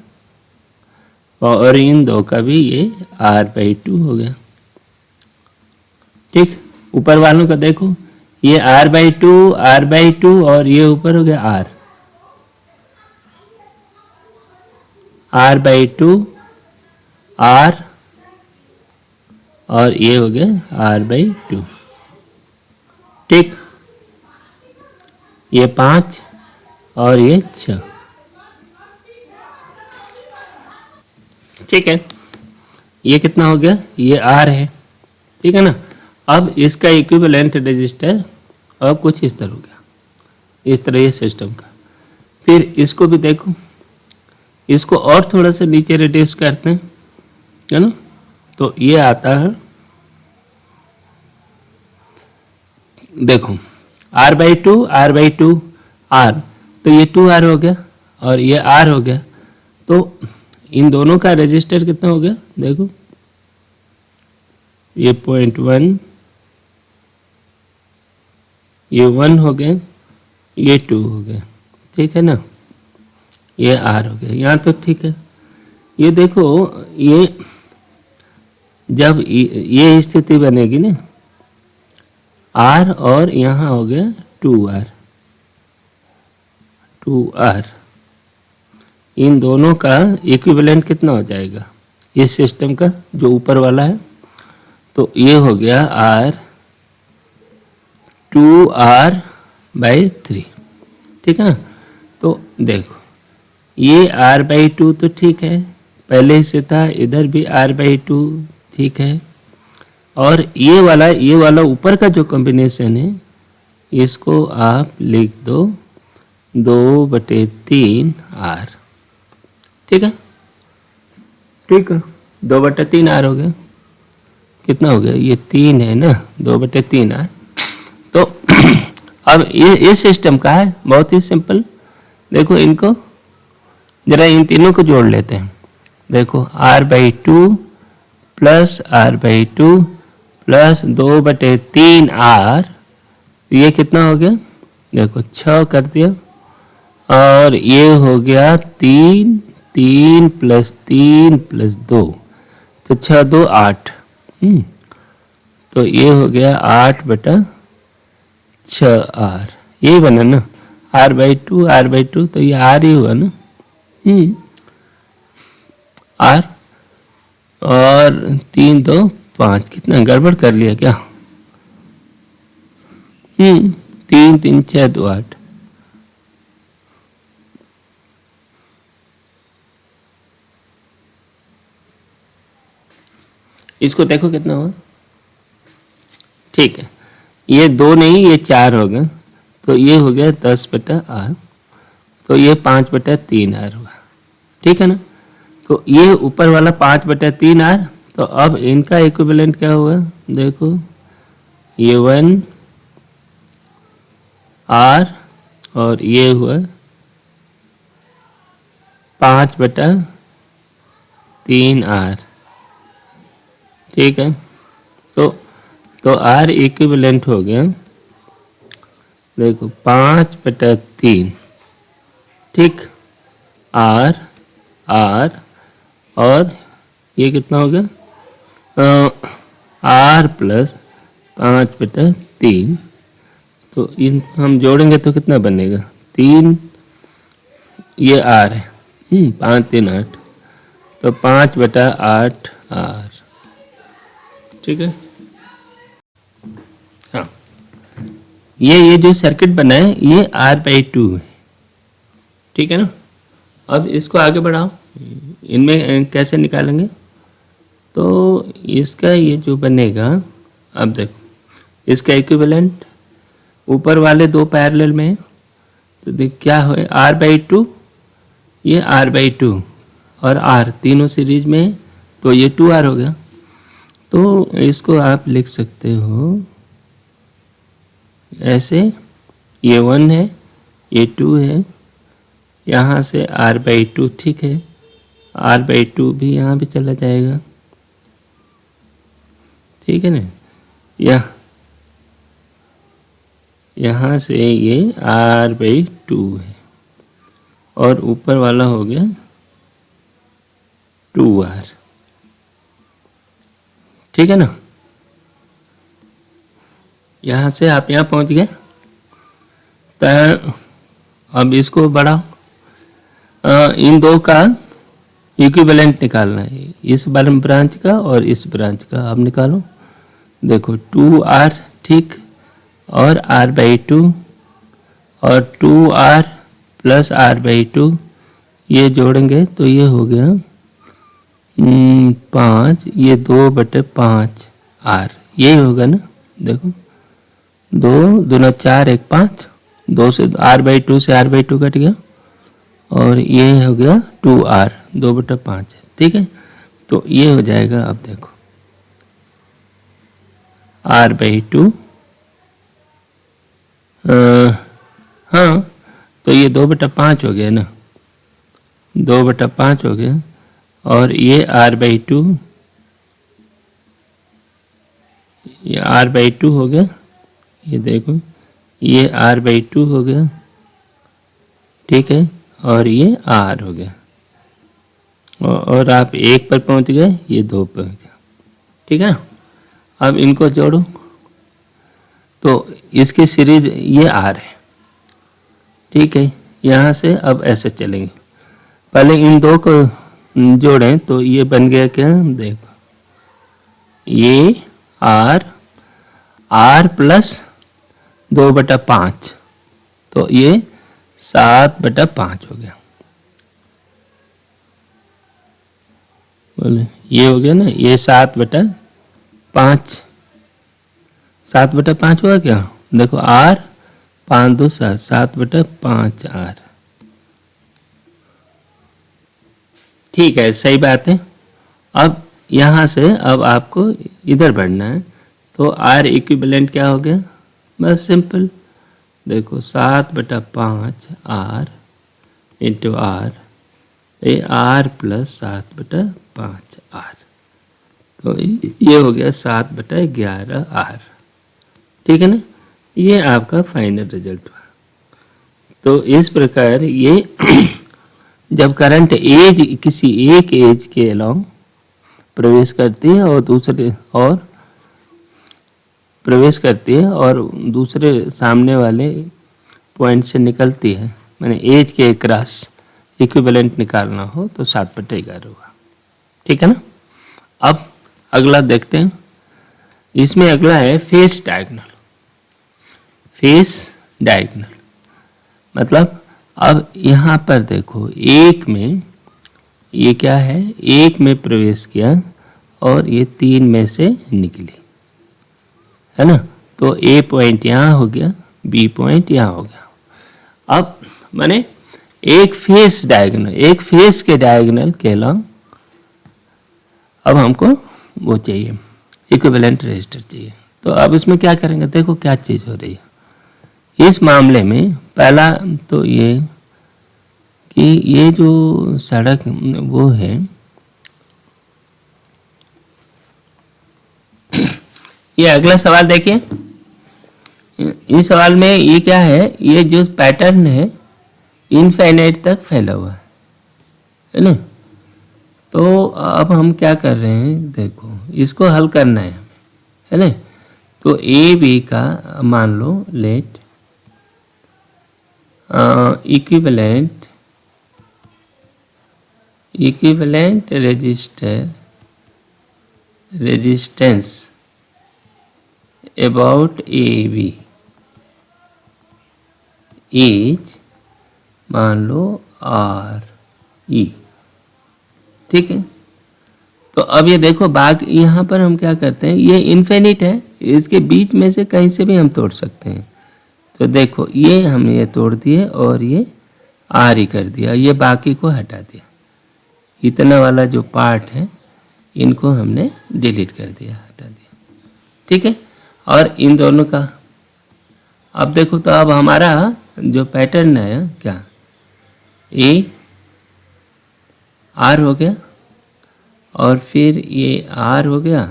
और इन 2 का भी ये r/2 हो गया, ठीक। ऊपर वालों का देखो, ये r/2 और ये ऊपर हो गया r/2 r और ये हो गया r/2, ठीक। ये 5 और ये 6, ठीक है। ये कितना हो गया, ये r है, ठीक है ना। अब इसका इक्विवेलेंट रजिस्टर अब कुछ इस तरह हो गया, इस तरह ये सिस्टम का। फिर इसको भी देखो, इसको और थोड़ा सा नीचे रिड्यूस करते हैं, है ना। तो ये आता है, देखो r/2 r/2 r, तो ये 2r हो गया और ये r हो गया, तो इन दोनों का रजिस्टर कितना हो गया, देखो ये 0.1, ये 1 हो गया, ये 2 हो गया, ठीक है ना। ये r हो गया, यहाँ तो ठीक है। ये देखो, ये जब ये स्थिति बनेगी ना, r और यहाँ हो गया 2r, इन दोनों का इक्विवेलेंट कितना हो जाएगा इस सिस्टम का, जो ऊपर वाला है, तो ये हो गया r 2r/3, ठीक है ना। तो देखो ये r/2 तो ठीक है, पहले ही से था, इधर भी r/2 ठीक है, और ये वाला ऊपर का जो कॉम्बिनेशन है इसको आप लिख दो 2/3r, ठीक है। ठीक है, 2/3r हो गया, कितना हो गया, ये 3 है ना, 2/3r। तो अब ये सिस्टम का है, बहुत ही सिंपल। देखो इनको जरा इन तीनों को जोड़ लेते हैं। देखो r/2 plus r/2 plus 2/3r, ये कितना हो गया, देखो 6 कर दिया, और ये हो गया 3 3 प्लस 3 प्लस 2, तो 6 2 8, तो ये हो गया 8/6r, यही बना ना, r/2 तो ये r ही हुआ ना, r, और 3 2 5, कितना गड़बड़ कर लिया क्या, 3 3 6 2 8, इसको देखो कितना हुआ, ठीक है, ये 2 नहीं, ये 4 हो गया, तो ये हो गया 10/r, तो ये 5/3r हुआ, ठीक है ना। तो ये ऊपर वाला 5/3r, तो अब इनका इक्विवेलेंट क्या हुआ, देखो ये 1r, और ये हुआ 5/3r, ठीक है। तो r इक्विवेलेंट हो गया, देखो 5/3, ठीक, r, और ये कितना हो गया, r प्लस 5/3, तो इन हम जोड़ेंगे तो कितना बनेगा, 3, ये r है, 5 3 8, तो 5/8r, ठीक है। हाँ, ये जो सर्किट बना है ये r/2 है, ठीक है ना। अब इसको आगे बढ़ाओ, इनमें कैसे निकालेंगे, तो इसका ये जो बनेगा, अब देखो इसका इक्विवेलेंट ऊपर वाले दो पैरेलल में है, तो देख क्या हो, r/2, ये r/2 और r तीनों सीरीज में है, तो ये 2r हो गया। तो इसको आप लिख सकते हो ऐसे, ये 1 है, ये 2 है, यहाँ से r/2, ठीक है, r/2 भी यहाँ भी चला जाएगा, ठीक है ना, यहाँ से ये r/2 है, और ऊपर वाला हो गया 2r, ठीक है ना। यहाँ से आप यहाँ पहुँच गए, तो अब इसको बढ़ाओ, इन दो का इक्विवेलेंट निकालना है, इस ब्रांच का और इस ब्रांच का, आप निकालो। देखो 2r, ठीक, और r/2, और 2r प्लस r/2, ये जोड़ेंगे तो ये हो गया 5, ये 2/5r, यही होगा ना। देखो 2 दूना 4 1 5, 2 से r/2 से r/2 कट गया, और ये हो गया 2r, 2/5 है, ठीक है। तो ये हो जाएगा, अब देखो r/2, हाँ, तो ये 2/5 हो गया ना, 2/5 हो गया, और ये r/2, ये r/2 हो गया, ये देखो ये r/2 हो गया, ठीक है, और ये r हो गया, और आप 1 पर पहुंच गए, ये 2 पर हो गया, ठीक है ना। अब इनको जोड़ो, तो इसकी सीरीज ये r है, ठीक है। यहाँ से अब ऐसे चलेंगे, पहले इन दो को जोड़ें, तो ये बन गया क्या, देखो ये r प्लस 2/5, तो ये 7/5 हो गया। बोले ये हो गया ना, ये 7/5, 7/5 हुआ क्या? देखो R 5 2 7, 7/5 R। ठीक है, सही बात है। अब यहाँ से अब आपको इधर बढ़ना है, तो R इक्विवेलेंट क्या हो गया? बस सिंपल, देखो 7/5 R इंटू R, ये R प्लस 7/5 R, तो ये हो गया 7/11 R। ठीक है ना, ये आपका फाइनल रिजल्ट हुआ। तो इस प्रकार ये जब करंट एज किसी एक एज के अलोंग प्रवेश करती है और दूसरे सामने वाले पॉइंट से निकलती है, मैंने एज के क्रॉस इक्विवेलेंट निकालना हो तो 7/11 होगा। ठीक है ना। अब अगला देखते हैं, इसमें अगला है फेस डायगोनल। फेस डायगोनल मतलब अब यहाँ पर देखो, एक में ये क्या है, एक में प्रवेश किया और ये 3 में से निकली, है ना। तो ए पॉइंट यहाँ हो गया, बी पॉइंट यहाँ हो गया। अब माने एक फेस डायगोनल, एक फेस के डायगोनल के अलोंग अब हमको वो चाहिए, इक्विवेलेंट रेजिस्टर चाहिए। तो अब इसमें क्या करेंगे, देखो क्या चीज़ हो रही है इस मामले में। पहला तो ये कि ये जो सड़क वो है, ये अगला सवाल देखिए। इस सवाल में ये क्या है, ये जो पैटर्न है इनफाइनाइट तक फैला हुआ है ना। तो अब हम क्या कर रहे हैं, देखो इसको हल करना है ना। तो ए बी का मान लो let equivalent resistance about A B is मान लो आर ई। ठीक है, तो अब ये देखो बाग, यहाँ पर हम क्या करते हैं, ये इनफिनिट है, इसके बीच में से कहीं से भी हम तोड़ सकते हैं। तो देखो ये हम ये तोड़ दिए और ये आर ही कर दिया, ये बाकी को हटा दिया, इतना वाला जो पार्ट है इनको हमने डिलीट कर दिया, हटा दिया। ठीक है, और इन दोनों का अब देखो, तो अब हमारा जो पैटर्न है क्या, ए आर हो गया और फिर ये आर हो गया,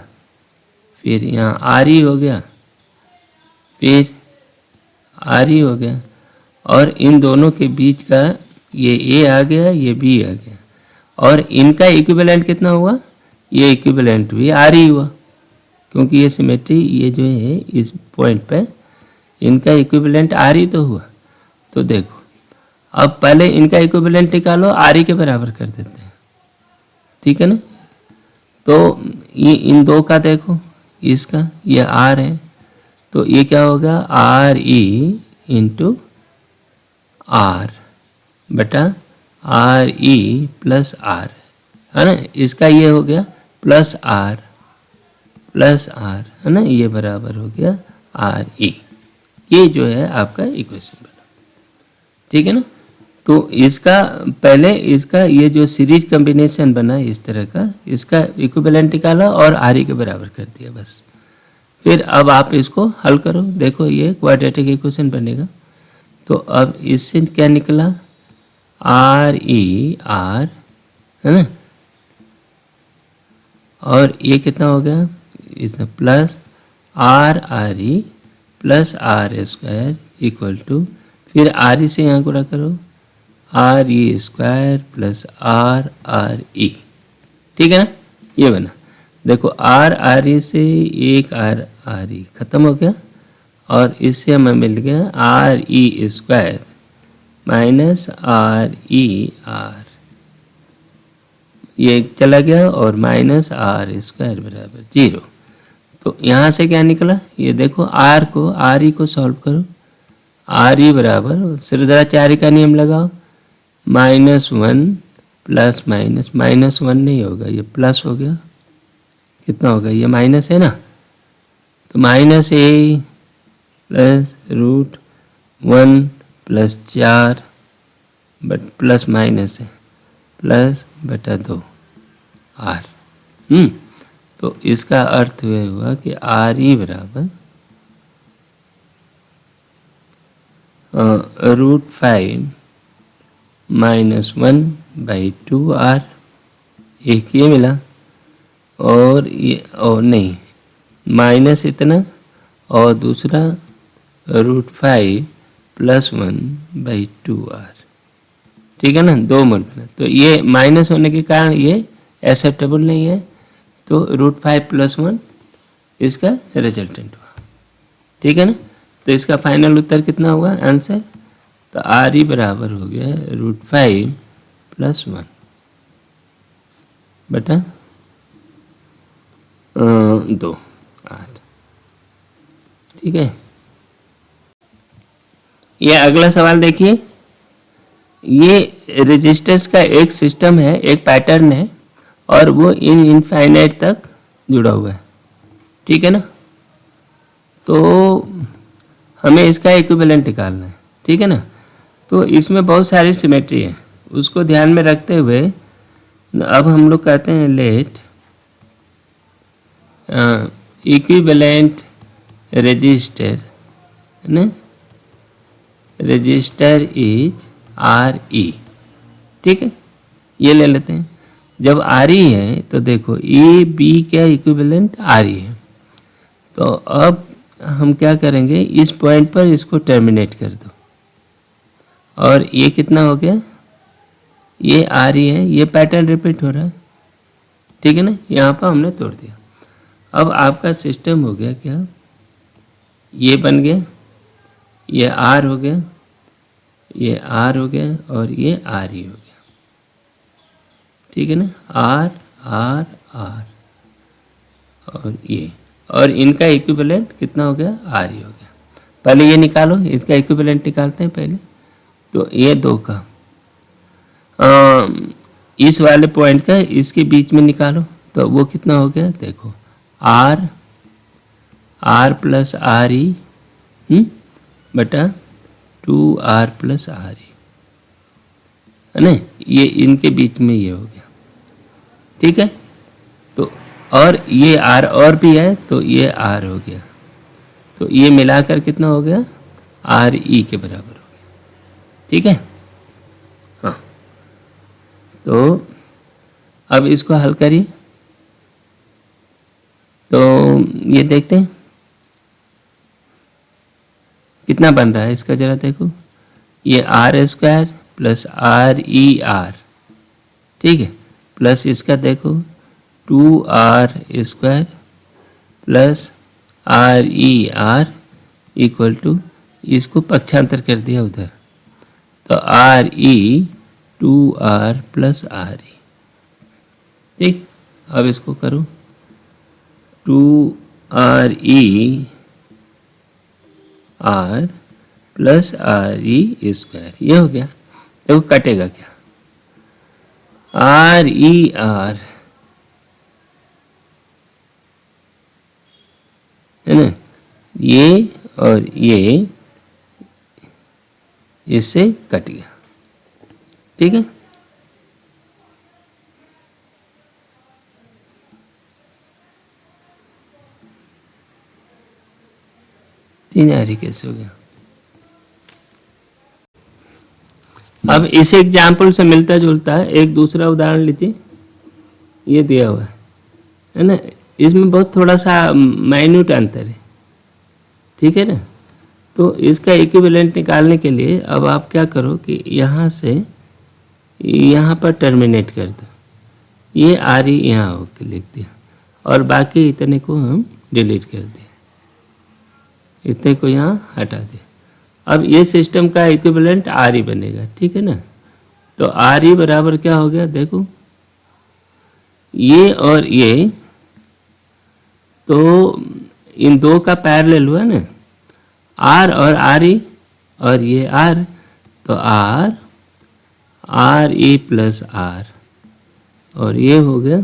फिर यहाँ आर ई हो गया, फिर आर ई हो गया, और इन दोनों के बीच का ये ए आ गया, ये बी आ गया, और इनका इक्विवेलेंट कितना हुआ, ये इक्विवेलेंट भी आर ई हुआ, क्योंकि ये सिमेट्री ये जो है इस पॉइंट पे इनका इक्विवेलेंट आर ई तो हुआ। तो देखो अब पहले इनका इक्विवेलेंट निकालो, आर ई के बराबर कर देते हैं। ठीक है ना, तो ये इन दो का देखो, इसका ये आर है, तो ये क्या होगा, आर ई इंटू आर बटा आर ई प्लस आर, है ना। इसका ये हो गया प्लस आर है ना, ये बराबर हो गया आर ई। ये जो है आपका इक्वेशन बना। ठीक है ना, तो इसका पहले इसका ये जो सीरीज कॉम्बिनेशन बना इस तरह का, इसका इक्विवेलेंट निकाला और आर ई के बराबर कर दिया बस। फिर अब आप इसको हल करो, देखो ये क्वाड्रेटिक इक्वेशन बनेगा। तो अब इससे क्या निकला, आर ई आर, है ना, और ये कितना हो गया, इसमें plus R R E plus R square equal to, फिर आर ई से यहाँ गुणा करो, R E square plus R R E. ठीक है ना, ये बना। देखो आर आर ई से एक आर आर ई खत्म हो गया, और इससे हमें मिल गया are E square minus are E are, ये चला गया, और माइनस आर स्क्वायर बराबर 0। तो यहाँ से क्या निकला, ये देखो आर ई को सॉल्व करो। आर ई बराबर, सिर्फ ज़रा 4 का नियम लगाओ, -1 प्लस -1 नहीं होगा, ये प्लस हो गया। कितना होगा, ये माइनस है ना, तो -a plus √1 plus 4 but plus minus है, प्लस बटा 2 आर। तो इसका अर्थ यह हुआ कि आर ई बराबर √5 -1/2 आर, एक ये मिला, और ये और नहीं माइनस इतना, और दूसरा √5 + 1/2 आर। ठीक है ना, 2 मल्टीप्लाई, तो ये माइनस होने के कारण ये एक्सेप्टेबल नहीं है, तो √5 + 1 इसका रिजल्टेंट हुआ। ठीक है ना, तो इसका फाइनल उत्तर कितना हुआ आंसर, तो आर ई बराबर हो गया √5 + 1 बटा 2 आर। ठीक है, ये अगला सवाल देखिए। ये रेजिस्टर्स का एक सिस्टम है, एक पैटर्न है, और वो इनफाइनाइट तक जुड़ा हुआ है। ठीक है ना, तो हमें इसका इक्विवेलेंट निकालना है। ठीक है ना, तो इसमें बहुत सारी सिमेट्री है, उसको ध्यान में रखते हुए अब हम लोग कहते हैं लेट इक्विवेलेंट रजिस्टर, है ना, रजिस्टर इज आर ई। ठीक है, ये ले लेते हैं। जब आर ई है तो देखो ए बी क्या इक्विवेलेंट आर ई है, तो अब हम क्या करेंगे, इस पॉइंट पर इसको टर्मिनेट कर दो, और ये कितना हो गया, ये आर ई है, ये पैटर्न रिपीट हो रहा है। ठीक है ना, यहाँ पर हमने तोड़ दिया। अब आपका सिस्टम हो गया क्या, ये बन गया, ये आर हो गया, ये आर हो गया, और ये आर ई हो गया। ठीक है ना, आर आर आर, और ये, और इनका इक्विवेलेंट कितना हो गया, आर ई हो गया। पहले ये निकालो, इसका इक्विवेलेंट निकालते हैं पहले। तो ये 2 का इस वाले पॉइंट का इसके बीच में निकालो, तो वो कितना हो गया, देखो आर + आर ई बटा 2r + आर ई, है ना, ये इनके बीच में ये हो गया। ठीक है, तो और ये r और भी है, तो ये r हो गया, तो ये मिलाकर कितना हो गया, आर ई के बराबर हो गया। ठीक है, हाँ, तो अब इसको हल करिए, तो ये देखते हैं कितना बन रहा है इसका, जरा देखो, ये r² + आर ई आर, ठीक है, प्लस इसका देखो 2r² + R E R equal to, इसको पक्षांतर कर दिया उधर, तो R E 2r + R E. ठीक, अब इसको करो 2r E R + R E square, ये हो गया। देखो कटेगा क्या, आर ई आर, है ना, ये और ये इससे कट गया। ठीक है, तीन आर ई कैसे हो गया। अब इस एग्जाम्पल से मिलता जुलता है एक दूसरा उदाहरण लीजिए, ये दिया हुआ है ना, इसमें बहुत थोड़ा सा माइन्यूट अंतर है। ठीक है ना, तो इसका इक्विवेलेंट निकालने के लिए अब आप क्या करो कि यहाँ से यहाँ पर टर्मिनेट कर दो, ये आर ई यहाँ होकर लिख दिया, और बाकी इतने को हम डिलीट कर दिया, इतने को यहाँ हटा दिया। अब ये सिस्टम का इक्विवेलेंट आर ई बनेगा। ठीक है ना, तो आर ई बराबर क्या हो गया, देखो ये और ये, तो इन दो का पैरेलल हुआ ना, आर और आर ई, और ये आर, तो R R E plus R, और ये हो गया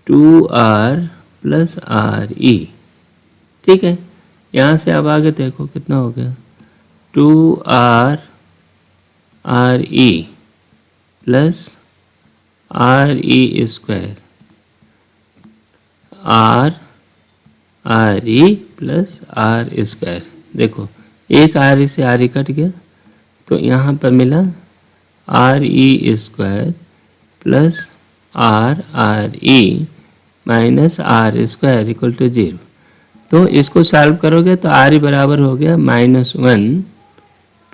2r प्लस आर ई। ठीक है, यहाँ से अब आगे देखो कितना हो गया, 2r R E plus R E square, R E plus R square. देखो एक आर ई से आर ई कट गया, तो यहाँ पर मिला R E square plus R E minus R square equal to 0। तो इसको सॉल्व करोगे तो आर ई बराबर हो गया -1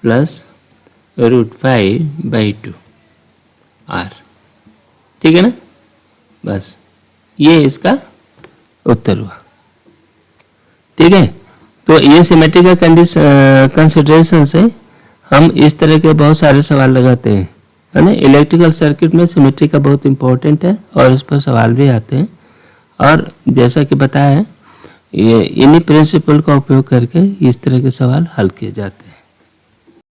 प्लस √5/2 आर। ठीक है ना, बस ये इसका उत्तर हुआ। ठीक है, तो ये सिमेट्रिकल कंसिडरेशन से हम इस तरह के बहुत सारे सवाल लगाते हैं, है ना। इलेक्ट्रिकल सर्किट में सिमेट्री का बहुत इंपॉर्टेंट है और इस पर सवाल भी आते हैं, और जैसा कि बताया है ये इन्हीं प्रिंसिपल का उपयोग करके इस तरह के सवाल हल किए जाते हैं।